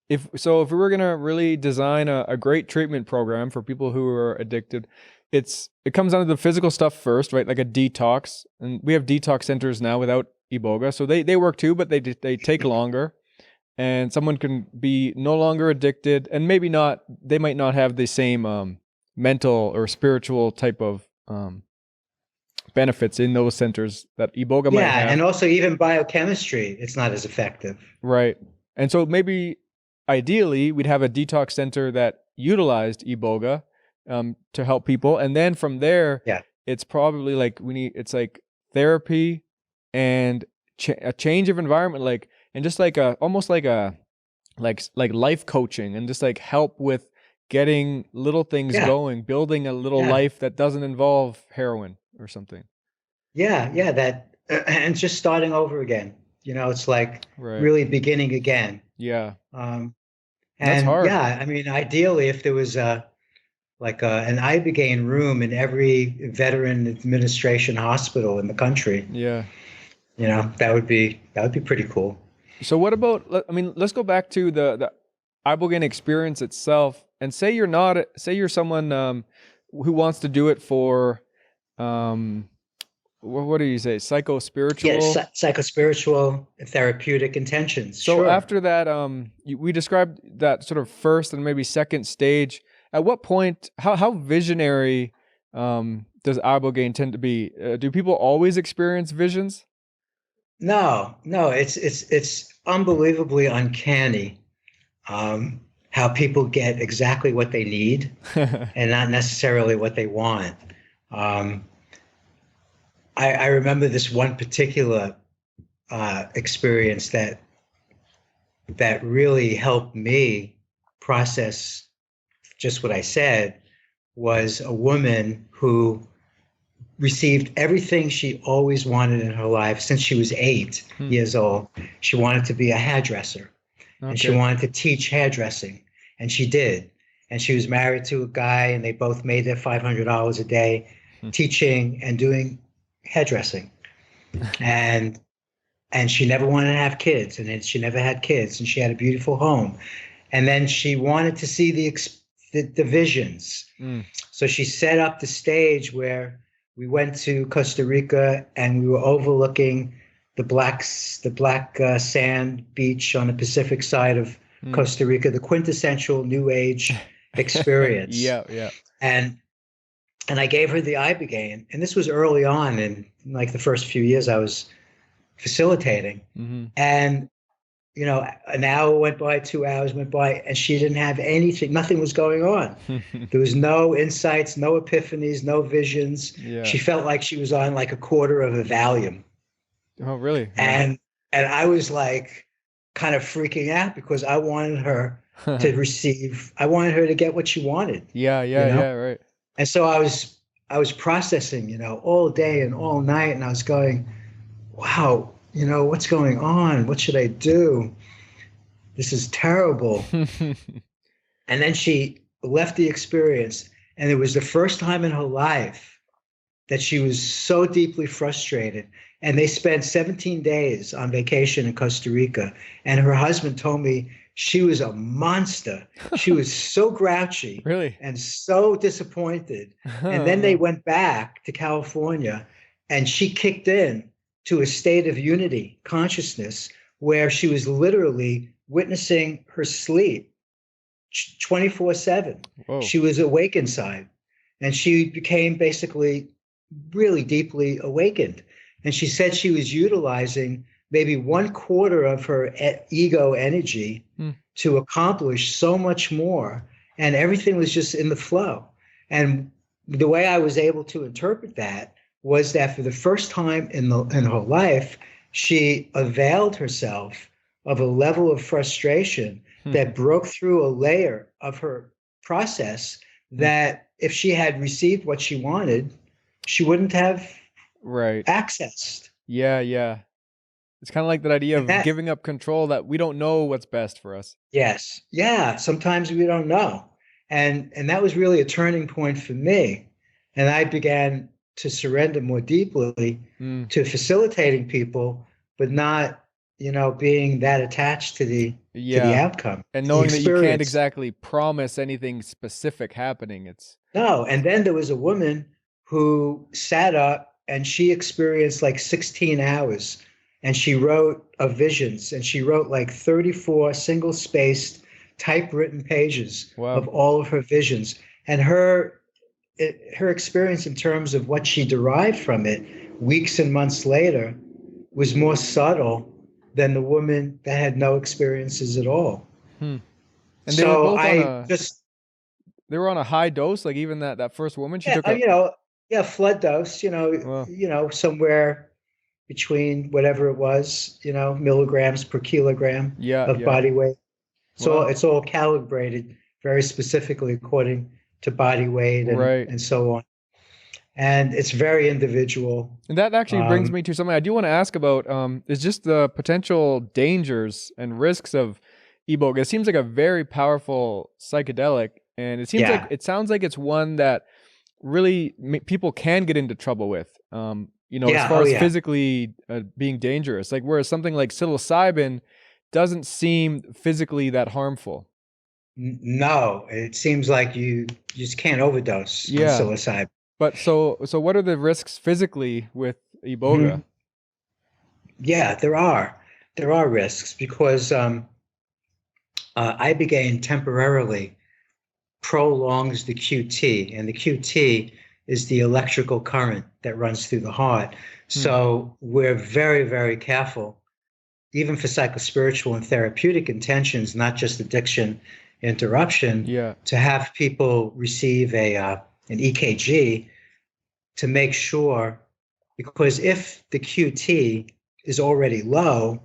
if we were going to really design a great treatment program for people who are addicted, it comes down to the physical stuff first, right? Like a detox. And we have detox centers now without Iboga. So they work too, but they take longer. And someone can be no longer addicted, and maybe not, they might not have the same mental or spiritual type of benefits in those centers that Iboga might have. Yeah, and also even biochemistry, it's not as effective. Right. And so maybe ideally we'd have a detox center that utilized Iboga to help people. And then from there, it's probably like it's like therapy and a change of environment, and just like almost like life coaching, and just like help with getting little things going, building a little life that doesn't involve heroin or something. Yeah, that and just starting over again. It's like really beginning again. Yeah. And that's hard. Yeah, I mean, ideally, if there was an Ibogaine room in every veteran administration hospital in the country. Yeah. That would be pretty cool. So what about, I mean, let's go back to the Ibogaine experience itself, and say you're someone who wants to do it for, what do you say, psychospiritual? Yeah, psychospiritual, therapeutic intentions. So after that, we described that sort of first and maybe second stage. At what point, how visionary does Ibogaine tend to be? Do people always experience visions? No, it's unbelievably uncanny how people get exactly what they need and not necessarily what they want. I remember this one particular experience that really helped me process just what I said. Was a woman who received everything she always wanted in her life since she was 8 years old. She wanted to be a hairdresser, and she wanted to teach hairdressing, and she did. And she was married to a guy, and they both made their $500 a day teaching and doing hairdressing. And she never wanted to have kids, and then she never had kids, and she had a beautiful home. And then she wanted to see the visions. So she set up the stage where we went to Costa Rica, and we were overlooking the black sand beach on the Pacific side of Costa Rica, the quintessential New Age experience. Yeah. And I gave her the Ibogaine, and this was early on in like the first few years I was facilitating. Mm-hmm. And an hour went by, 2 hours went by, and she didn't have anything. Nothing was going on. There was no insights, no epiphanies, no visions. Yeah. She felt like she was on like a quarter of a Valium. Oh, really? And I was like kind of freaking out because I wanted her to receive. I wanted her to get what she wanted. Yeah, right. And so I was processing, all day and all night, and I was going, wow, what's going on? What should I do? This is terrible. And then she left the experience, and it was the first time in her life that she was so deeply frustrated. And they spent 17 days on vacation in Costa Rica, and her husband told me she was a monster. She was so grouchy, really, and so disappointed. And then they went back to California, and she kicked in to a state of unity consciousness where she was literally witnessing her sleep 24/7. She was awake inside, and she became basically really deeply awakened. And she said she was utilizing maybe 1/4 of her ego energy to accomplish so much more. And everything was just in the flow. And the way I was able to interpret that was that for the first time in her life, she availed herself of a level of frustration that broke through a layer of her process that if she had received what she wanted, she wouldn't have accessed. Yeah. It's kind of like that idea of giving up control, that we don't know what's best for us. Yes. Yeah. Sometimes we don't know. And that was really a turning point for me. And I began to surrender more deeply to facilitating people, but not, being that attached to the outcome. And knowing that you can't exactly promise anything specific happening. No. And then there was a woman who sat up, and she experienced like 16 hours, and she wrote of visions, and she wrote like 34 single-spaced typewritten pages of all of her visions. And her experience in terms of what she derived from it weeks and months later was more subtle than the woman that had no experiences at all. And they were both they were on a high dose, like even that first woman, she took flood dose, somewhere between whatever it was, milligrams per kilogram of body weight. So it's all calibrated very specifically according to body weight and so on. And it's very individual. And that actually brings me to something I do want to ask about, is just the potential dangers and risks of Iboga. It seems like a very powerful psychedelic, and it sounds like it's one that really people can get into trouble with, as far as physically being dangerous. Like, whereas something like psilocybin doesn't seem physically that harmful. No, it seems like you just can't overdose on psilocybin. But so what are the risks physically with Iboga? Yeah, there are risks because Ibogaine temporarily prolongs the QT, and the QT is the electrical current that runs through the heart. So we're very, very careful, even for psychospiritual and therapeutic intentions, not just addiction interruption, to have people receive an EKG to make sure, because if the QT is already low,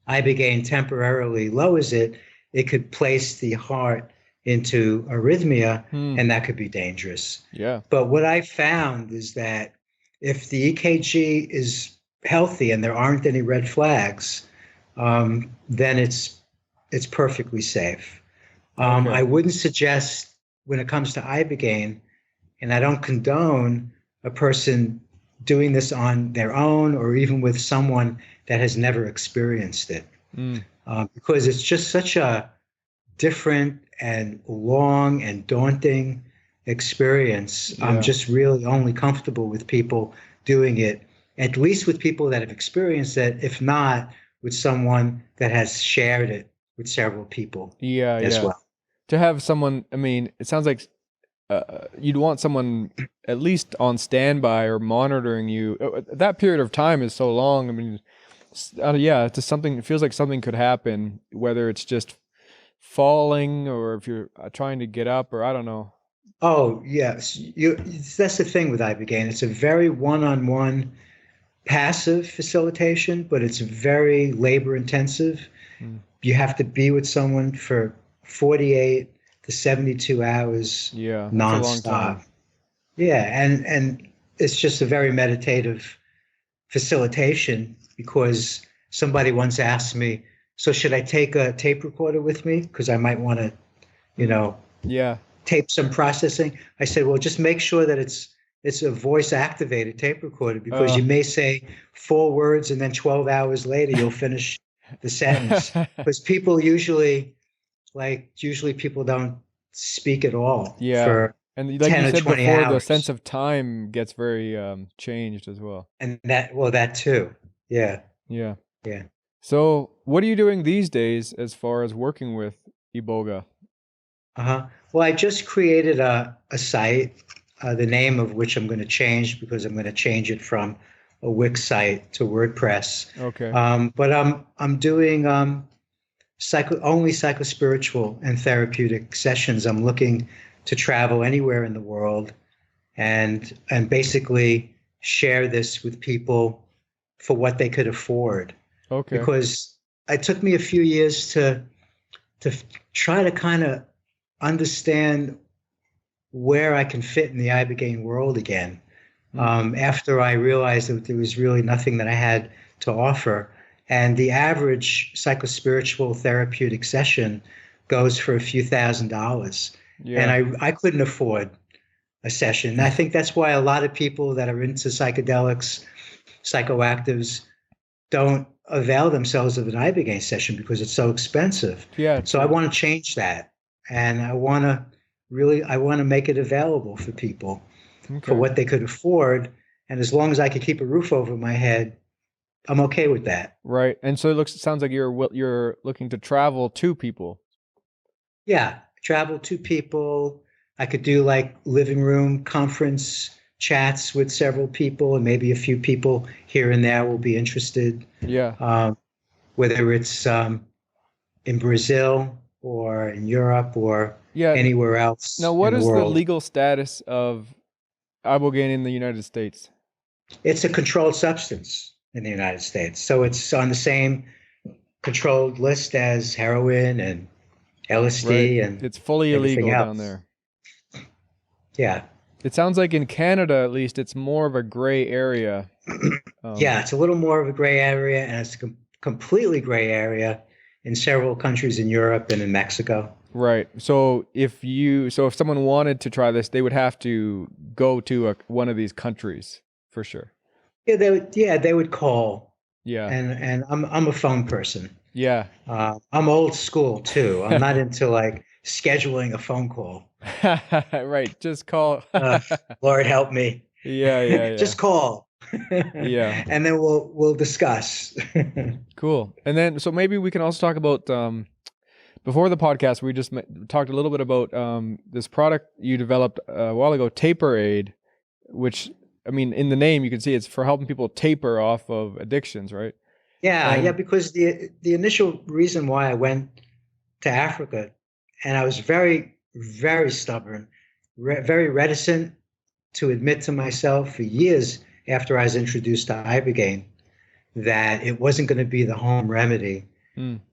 Ibogaine temporarily lowers it, it could place the heart into arrhythmia, and that could be dangerous. But what I found is that if the EKG is healthy and there aren't any red flags, then it's perfectly safe. I wouldn't suggest, when it comes to Ibogaine, and I don't condone a person doing this on their own or even with someone that has never experienced it, because it's just such a different and long and daunting experience. I'm just really only comfortable with people doing it, at least with people that have experienced it, if not with someone that has shared it with several people as well. to have someone, I mean, it sounds like you'd want someone at least on standby or monitoring you. That period of time is so long. I mean, yeah, it's just something, it feels like something could happen, whether it's just falling or if you're trying to get up, or I don't know. Oh, yes. That's the thing with Ibogaine. It's a very one-on-one passive facilitation, but it's very labor intensive. Mm. You have to be with someone for 48 to 72 hours Yeah, that's a long time. nonstop. Yeah, and it's just a very meditative facilitation because somebody once asked me, so should I take a tape recorder with me? Because I might want to, Yeah. tape some processing. I said, well, just make sure that it's a voice activated tape recorder because you may say 4 words and then 12 hours later you'll finish the sentence. Because people usually people don't speak at all Yeah. for And like 10 you or said 20 before, the hours. sense of time gets very changed as well. And that too. Yeah. Yeah. Yeah. So what are you doing these days as far as working with Iboga? Uh-huh. Well, I just created a site, the name of which I'm going to change because I'm going to change it from a Wix site to WordPress. Okay. But I'm doing only psychospiritual and therapeutic sessions. I'm looking to travel anywhere in the world and basically share this with people for what they could afford. Okay. Because it took me a few years to try to kind of understand where I can fit in the Ibogaine world again. After I realized that there was really nothing that I had to offer. And the average psychospiritual therapeutic session goes for a few $1,000s. Yeah. And I couldn't afford a session. And I think that's why a lot of people that are into psychedelics, psychoactives, don't avail themselves of an Ibogaine session because it's so expensive. Yeah. So I want to change that. And I want to make it available for people for what they could afford. And as long as I could keep a roof over my head, I'm okay with that. Right. And so it sounds like you're looking to travel to people. Yeah. Travel to people. I could do like living room conference chats with several people, and maybe a few people here and there will be interested. Yeah. Whether it's in Brazil or in Europe or anywhere else. Now, what in is the the world. legal status of Ibogaine in the United States? It's a controlled substance in the United States. So it's on the same controlled list as heroin and LSD and it's fully illegal down there. Yeah. It sounds like in Canada, at least, it's more of a gray area. Yeah, it's a little more of a gray area, and it's a completely gray area in several countries in Europe and in Mexico. Right. So if someone wanted to try this, they would have to go to one of these countries for sure. Yeah, they would call. Yeah. And I'm a phone person. Yeah. I'm old school too. I'm not into like scheduling a phone call. Right. Just call. Lord help me. Yeah. Just call. Yeah. And then we'll discuss. Cool. And then so maybe we can also talk about before the podcast we just talked a little bit about this product you developed a while ago, Taper Aid, which I mean in the name you can see it's for helping people taper off of addictions, right? Yeah, because the initial reason why I went to Africa, and I was very, very stubborn, very reticent to admit to myself for years after I was introduced to Ibogaine that it wasn't going to be the home remedy,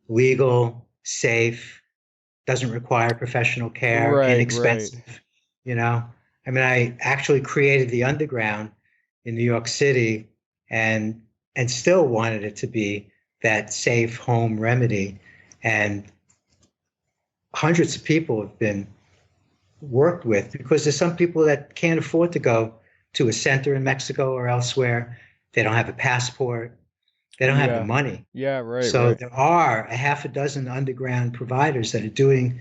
legal, safe, doesn't require professional care, inexpensive. Right. I mean, I actually created the underground in New York City and still wanted it to be that safe home remedy. And hundreds of people have been worked with because there's some people that can't afford to go to a center in Mexico or elsewhere. They don't have a passport. They don't have the money. Yeah, right. So there are a half a dozen underground providers that are doing,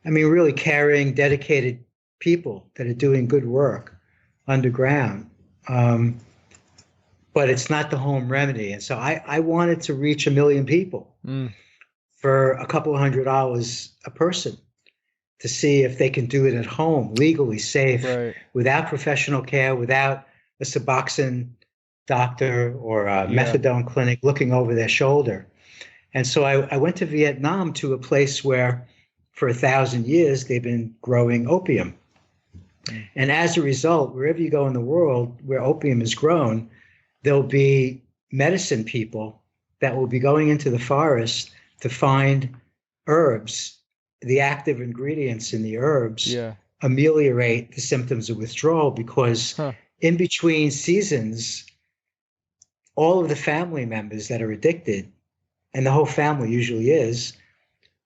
really caring, dedicated people that are doing good work underground. But it's not the home remedy. And so I wanted to reach 1 million people for a couple $100 a person. to see if they can do it at home, legally safe, Right. without professional care, without a Suboxone doctor or a Yeah. methadone clinic looking over their shoulder. And so I went to Vietnam, to a place where for 1,000 years they've been growing opium. Mm. And as a result, wherever you go in the world where opium is grown, there'll be medicine people that will be going into the forest to find herbs. The active ingredients in the herbs Yeah. ameliorate the symptoms of withdrawal, because Huh. in between seasons, all of the family members that are addicted, and the whole family usually is,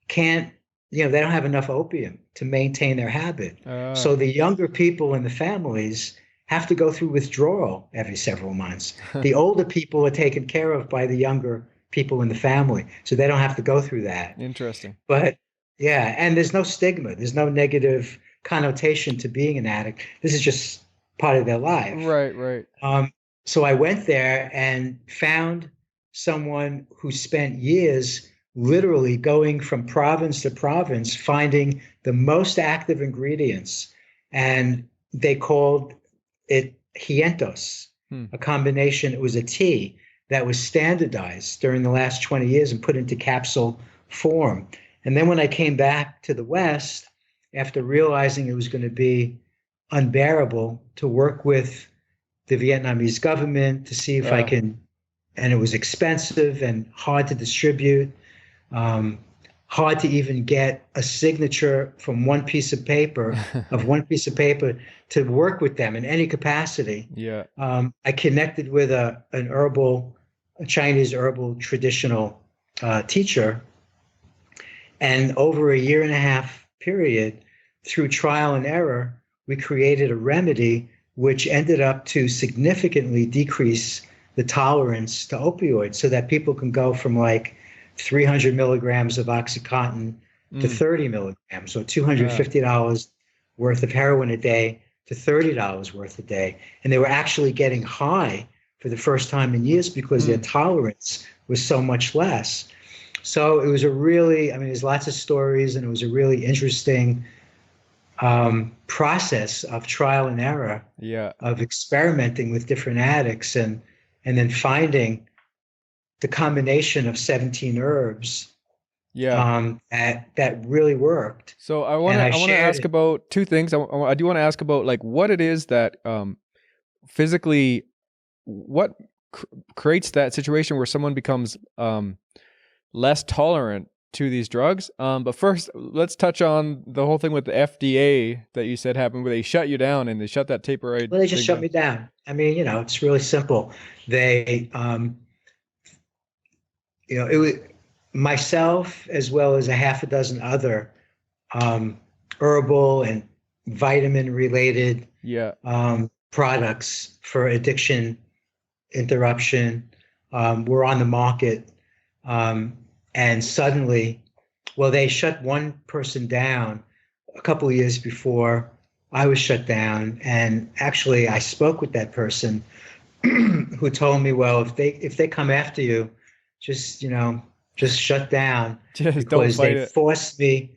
can't, they don't have enough opium to maintain their habit. So the younger people in the families have to go through withdrawal every several months. The older people are taken care of by the younger people in the family, so they don't have to go through that. Interesting. But yeah, and there's no stigma, there's no negative connotation to being an addict. This is just part of their life. Right. So I went there and found someone who spent years literally going from province to province, finding the most active ingredients. And they called it hientos, a combination. It was a tea that was standardized during the last 20 years and put into capsule form. And then when I came back to the West, after realizing it was going to be unbearable to work with the Vietnamese government to see if I can, and it was expensive and hard to distribute, hard to even get a signature from one piece of paper, to work with them in any capacity. Yeah. I connected with a Chinese herbal traditional teacher, and over a 1.5 year period, through trial and error, we created a remedy which ended up to significantly decrease the tolerance to opioids, so that people can go from like 300 milligrams of Oxycontin to 30 milligrams, or $250 worth of heroin a day to $30 worth a day. And they were actually getting high for the first time in years because their tolerance was so much less. So it was there's lots of stories, and it was a really interesting process of trial and error, of experimenting with different addicts, and then finding the combination of 17 herbs that really worked. So I want to ask about two things. I do want to ask about like what it is that physically, what creates that situation where someone becomes less tolerant to these drugs. But first, let's touch on the whole thing with the FDA that you said happened, where they shut you down and they shut that taper. Well, they just shut me down. I mean, it's really simple. They, it was myself, as well as 6 other herbal and vitamin related products for addiction interruption were on the market. And suddenly, they shut one person down a couple of years before I was shut down. And actually, I spoke with that person who told me, well, if they come after you, just shut down. Just don't fight it. Forced me.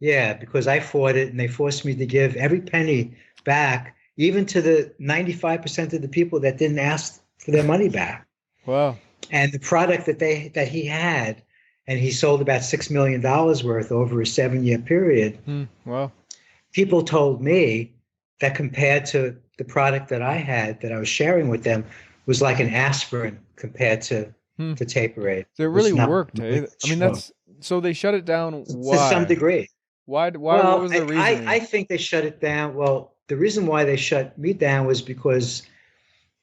Yeah, because I fought it, and they forced me to give every penny back, even to the 95% of the people that didn't ask for their money back. Wow. And the product that he had, and he sold about $6 million worth over a 7-year period. Wow. People told me that compared to the product that I had, that I was sharing with them, was like an aspirin compared to Taperade. So it really worked. I mean, so they shut it down. Why? To some degree. Why? Well, what was the reason? I think they shut it down. Well, the reason why they shut me down was because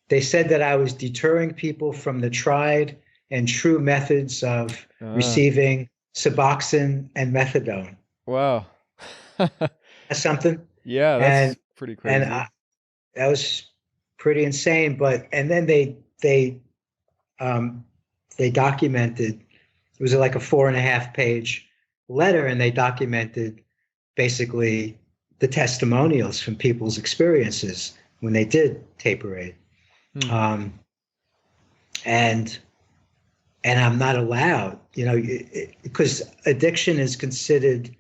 they said that I was deterring people from the tried and true methods of receiving Suboxone and methadone. Wow. That's something. Yeah, that's pretty crazy. And that was pretty insane. And then they documented. It was like a 4.5-page letter, and they documented basically the testimonials from people's experiences when they did Taperade. And I'm not allowed, because addiction is considered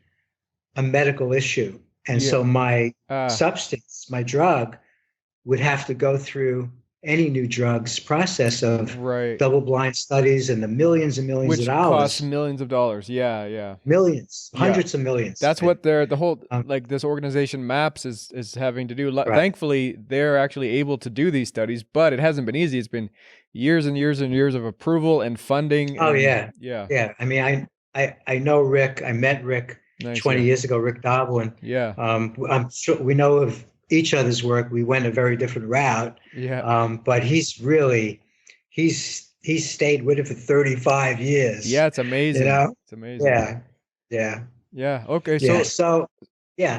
a medical issue. And Yeah. so my Ah, substance, my drug, would have to go through any new drugs process of right. double-blind studies and the millions and millions of Which costs dollars, millions of dollars. Yeah, yeah. millions, Yeah. hundreds of millions. That's what the whole Um, like this organization MAPS is having to do. right. Thankfully, they're actually able to do these studies, but it hasn't been easy. It's been years and years and years of approval and funding Oh and yeah, yeah. yeah. I mean, I know Rick. I met Rick Nice. 20 Yeah. years ago, Rick Doblin. Yeah. I'm sure we know of each other's work. We went a very different route. Yeah. But he's stayed with it for 35 years. Yeah, it's amazing. You know? It's amazing. Yeah, yeah, Yeah. Okay. yeah. So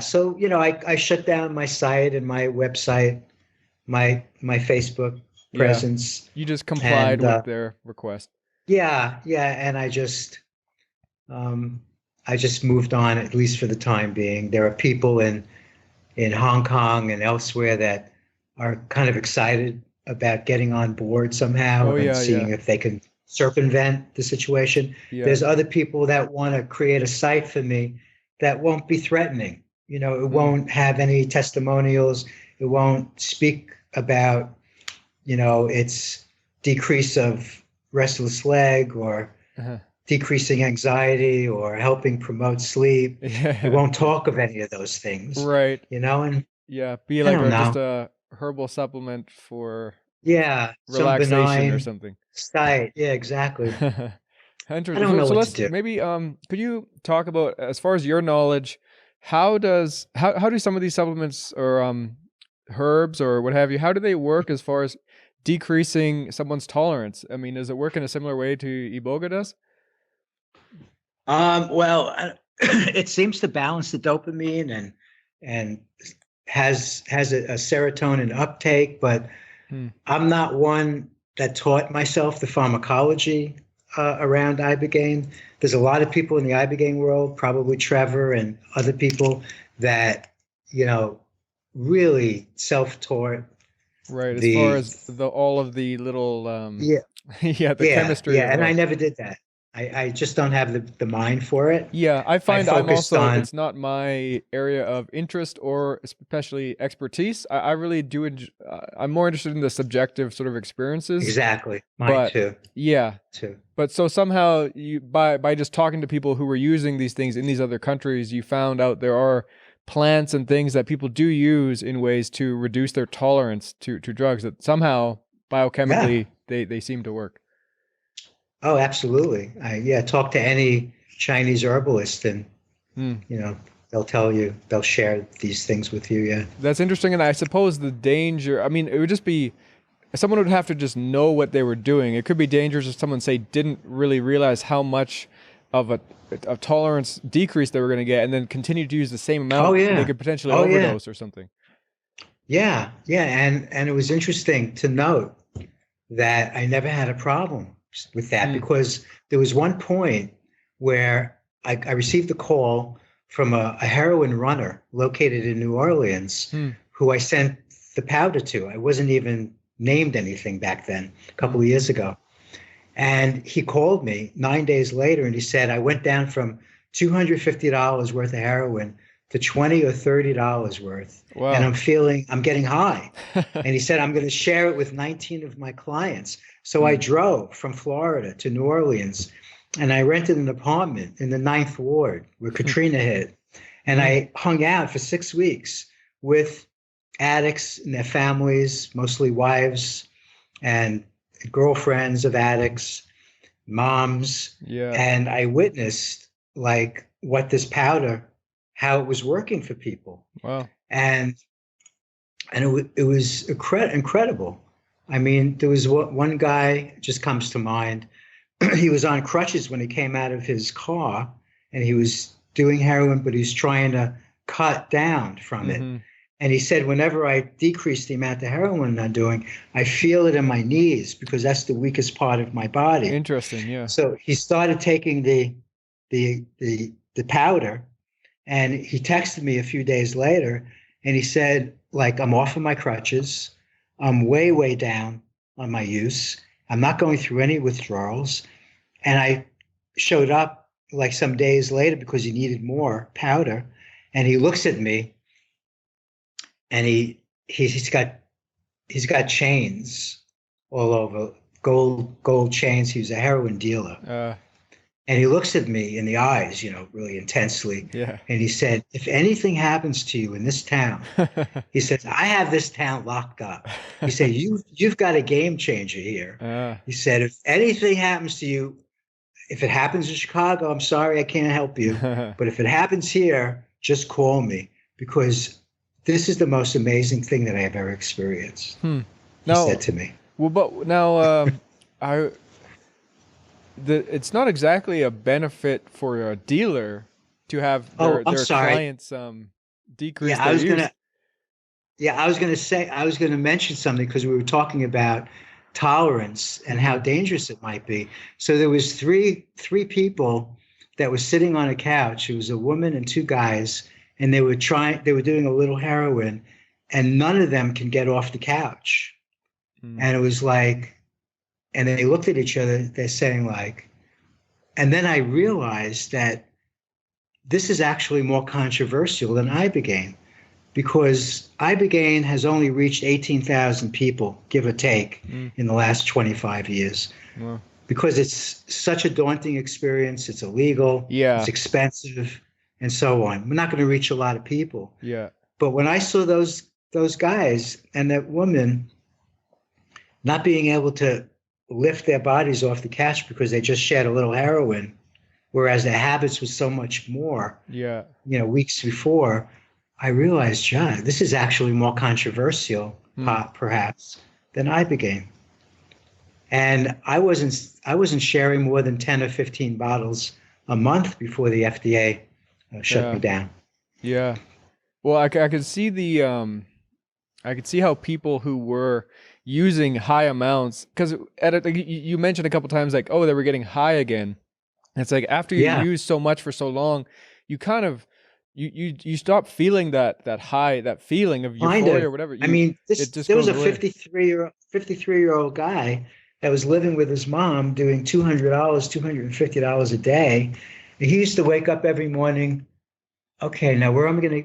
So I shut down my site and my website, my Facebook yeah, presence. you just complied And with their request. yeah, and I just moved on, at least for the time being. There are people in Hong Kong and elsewhere that are kind of excited about getting on board somehow Oh and yeah, seeing yeah. if they can circumvent the situation. Yeah. There's other people that want to create a site for me that won't be threatening. It won't have any testimonials. It won't speak about, its decrease of restless leg or Uh-huh. decreasing anxiety or helping promote sleep. It Yeah. won't talk of any of those things, Right. and Yeah. Be I like don't just know. a herbal supplement for Yeah, some relaxation or benign something. site. Yeah, exactly. I Interesting. don't know So what to let's do. maybe could you talk about, as far as your knowledge, how do some of these supplements or herbs or what have you, how do they work as far as decreasing someone's tolerance? I mean, does it work in a similar way to Iboga does? Well, it seems to balance the dopamine and has a serotonin uptake, but Hmm. I'm not one that taught myself the pharmacology around Ibogaine. There's a lot of people in the Ibogaine world, probably Trevor and other people, that really self-taught Right. As far the as all of the little yeah yeah, the yeah chemistry yeah, and I involved. never did that. I just don't have the mind for it. Yeah, I I find I'm focused also, on it's not my area of interest or especially expertise. I really do I'm more interested in the subjective sort of experiences. exactly mine But too. yeah, Too. but so somehow you by just talking to people who were using these things in these other countries, you found out there are plants and things that people do use in ways to reduce their tolerance to drugs that somehow Yeah. biochemically they seem to work. Oh, absolutely. Talk to any Chinese herbalist and, Hmm. they'll share these things with you. Yeah. That's interesting, and I suppose the danger, I mean, it would just be, someone would have to just know what they were doing. It could be dangerous if someone, say, didn't really realize how much of a tolerance decrease they were going to get and then continue to use the same amount. Oh, yeah. They could potentially Oh, yeah. overdose or something. Yeah. Yeah. And it was interesting to note that I never had a problem with that because there was one point where I received a call from a heroin runner located in New Orleans who I sent the powder to. I wasn't even named anything back then, a couple of years ago. And he called me 9 days later and he said, I went down from $250 worth of heroin to $20 or $30 worth. Wow. And I'm getting high. And he said, I'm going to share it with 19 of my clients. So I drove from Florida to New Orleans and I rented an apartment in the 9th Ward where Katrina hit. And I hung out for 6 weeks with addicts and their families, mostly wives and girlfriends of addicts, moms. Yeah. And I witnessed like what this powder, how it was working for people. Wow. And it was incredible. I mean, there was one guy just comes to mind. He was on crutches when he came out of his car and he was doing heroin, but he's trying to cut down from it. And he said, whenever I decrease the amount of heroin I'm doing, I feel it in my knees because that's the weakest part of my body. Interesting. Yeah. So he started taking the powder, and he texted me a few days later, and he said, like, I'm off of my crutches. I'm way, way down on my use. I'm not going through any withdrawals. And I showed up like some days later because he needed more powder. And he looks at me, and he's got chains all over, gold chains. He was a heroin dealer. And he looks at me in the eyes, really intensely. Yeah. And he said, if anything happens to you in this town, he says, I have this town locked up. He said, you've got a game changer here. He said, if anything happens to you, if it happens in Chicago, I'm sorry, I can't help you. But if it happens here, just call me, because this is the most amazing thing that I have ever experienced. He said to me. Well, but now it's not exactly a benefit for a dealer to have their clients decrease their use. I was going to mention something, because we were talking about tolerance and how dangerous it might be. So there was three people that were sitting on a couch. It was a woman and two guys, and they were doing a little heroin, and none of them can get off the couch. And it was like, and they looked at each other, they're saying like, and then I realized that this is actually more controversial than Ibogaine, because Ibogaine has only reached 18,000 people, give or take, in the last 25 years. Wow. Because it's such a daunting experience. It's illegal. Yeah. It's expensive, and so on. We're not going to reach a lot of people. Yeah. But when I saw those guys and that woman not being able to lift their bodies off the couch because they just shed a little heroin, whereas their habits was so much more, weeks before, I realized, John, this is actually more controversial, perhaps, than Ibogaine. And I wasn't sharing more than 10 or 15 bottles a month before the FDA shut me down. Yeah. Well, I could see I could see how people who were using high amounts, because you mentioned a couple times like, oh, they were getting high again. And it's like after you use so much for so long, you kind of you stop feeling that high, that feeling of euphoria or whatever. There was a 53-year-old guy that was living with his mom, doing $200, $250 a day. And he used to wake up every morning. Okay, now where am I gonna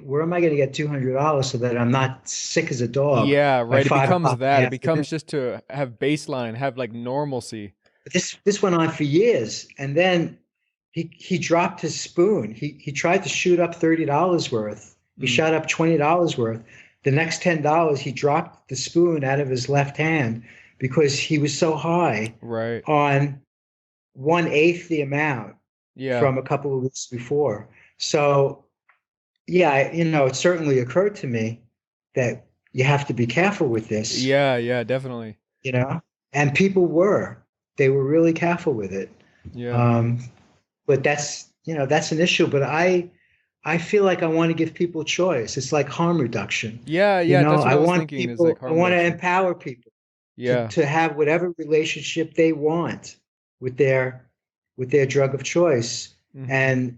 get $200 so that I'm not sick as a dog? Yeah, right. It becomes that. It becomes just to have baseline, have like normalcy. This went on for years, and then he dropped his spoon. He tried to shoot up $30 worth. He shot up $20 worth. The next $10, he dropped the spoon out of his left hand because he was so high on 1/8 the amount from a couple of weeks before. So. Yeah, it certainly occurred to me that you have to be careful with this. Yeah, definitely. And people were really careful with it. Yeah. But that's an issue. But I feel like I want to give people choice. It's like harm reduction. Yeah. That's what I was thinking. People, is like harm I want reduction. to empower people. Yeah. To have whatever relationship they want with their drug of choice, and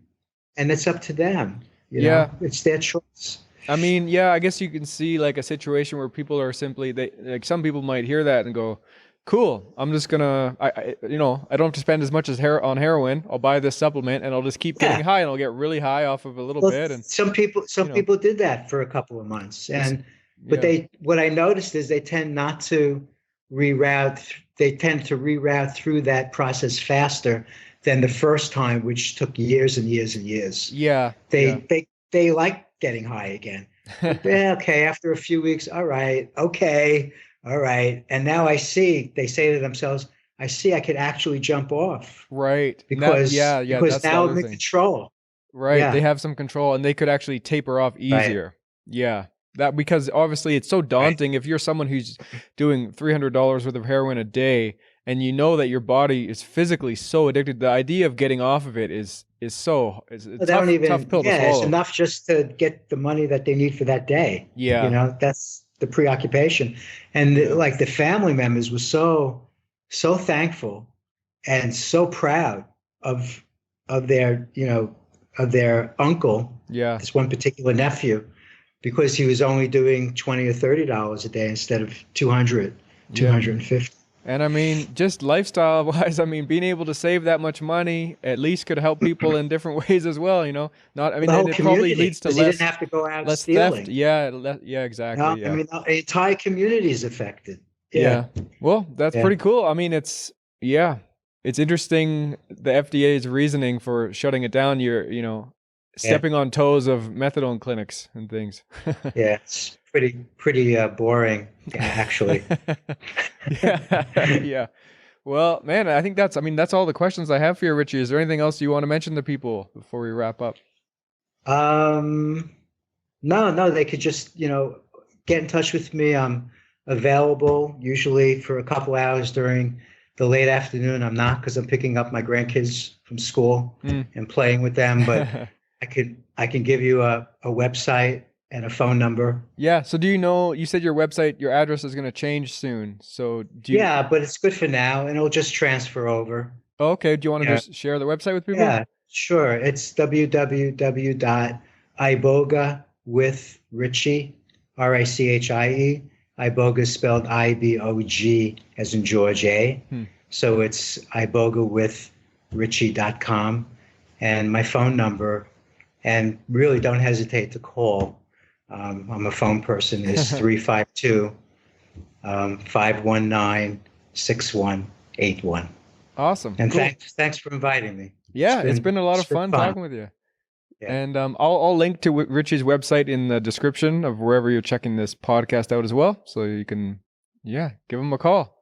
it's up to them. It's their choice. I mean, I guess you can see like a situation where people are simply some people might hear that and go, cool, I'm just gonna I don't have to spend as much on heroin. I'll buy this supplement and I'll just keep getting high, and I'll get really high off of a little bit. And some people did that for a couple of months, but what I noticed is they tend not to reroute. They tend to reroute through that process faster than the first time, which took years and years and years. Yeah. They like getting high again. Okay, after a few weeks, all right. And now they say to themselves, I see I could actually jump off. Right. Because now I'm in control. Right. Yeah. They have some control, and they could actually taper off easier. Right. Yeah. That, because obviously it's so daunting if you're someone who's doing $300 worth of heroin a day, and you know that your body is physically so addicted. The idea of getting off of it is tough pill to swallow. It's enough just to get the money that they need for that day. Yeah. That's the preoccupation. And the family members were so thankful and so proud of their uncle. Yeah. This one particular nephew, because he was only doing $20 or $30 a day instead of 200, 250. And I mean, just lifestyle wise, I mean, being able to save that much money at least could help people in different ways as well, you know? Not, I mean, The whole and it probably community, leads to because he didn't have to go out less theft. stealing. Yeah, yeah, No, exactly. I Yeah. mean, the entire community is affected. Yeah. Well, that's Yeah. pretty cool. I mean, yeah, it's interesting the FDA's reasoning for shutting it down. You're, stepping on toes of methadone clinics and things. Yeah, it's pretty boring, actually. Yeah. Yeah. Well, man, I think that's all the questions I have for you, Richie. Is there anything else you want to mention to people before we wrap up? No, they could just, get in touch with me. I'm available usually for a couple hours during the late afternoon. I'm not, because I'm picking up my grandkids from school and playing with them, but I can give you a website and a phone number. Yeah. So do you know, you said your address is going to change soon. So Yeah, but it's good for now, and it'll just transfer over. Okay. Do you want to just share the website with people? Yeah, sure. It's www.iboga with Richie, Richie. Iboga is spelled IBOG as in George A. So it's ibogawithrichie.com. And my phone number, and really don't hesitate to call. I'm a phone person, is 352-519-6181. Awesome. And cool. thanks for inviting me. Yeah, it's been a lot of fun talking with you. Yeah. And I'll link to Richie's website in the description of wherever you're checking this podcast out as well. So you can, give him a call.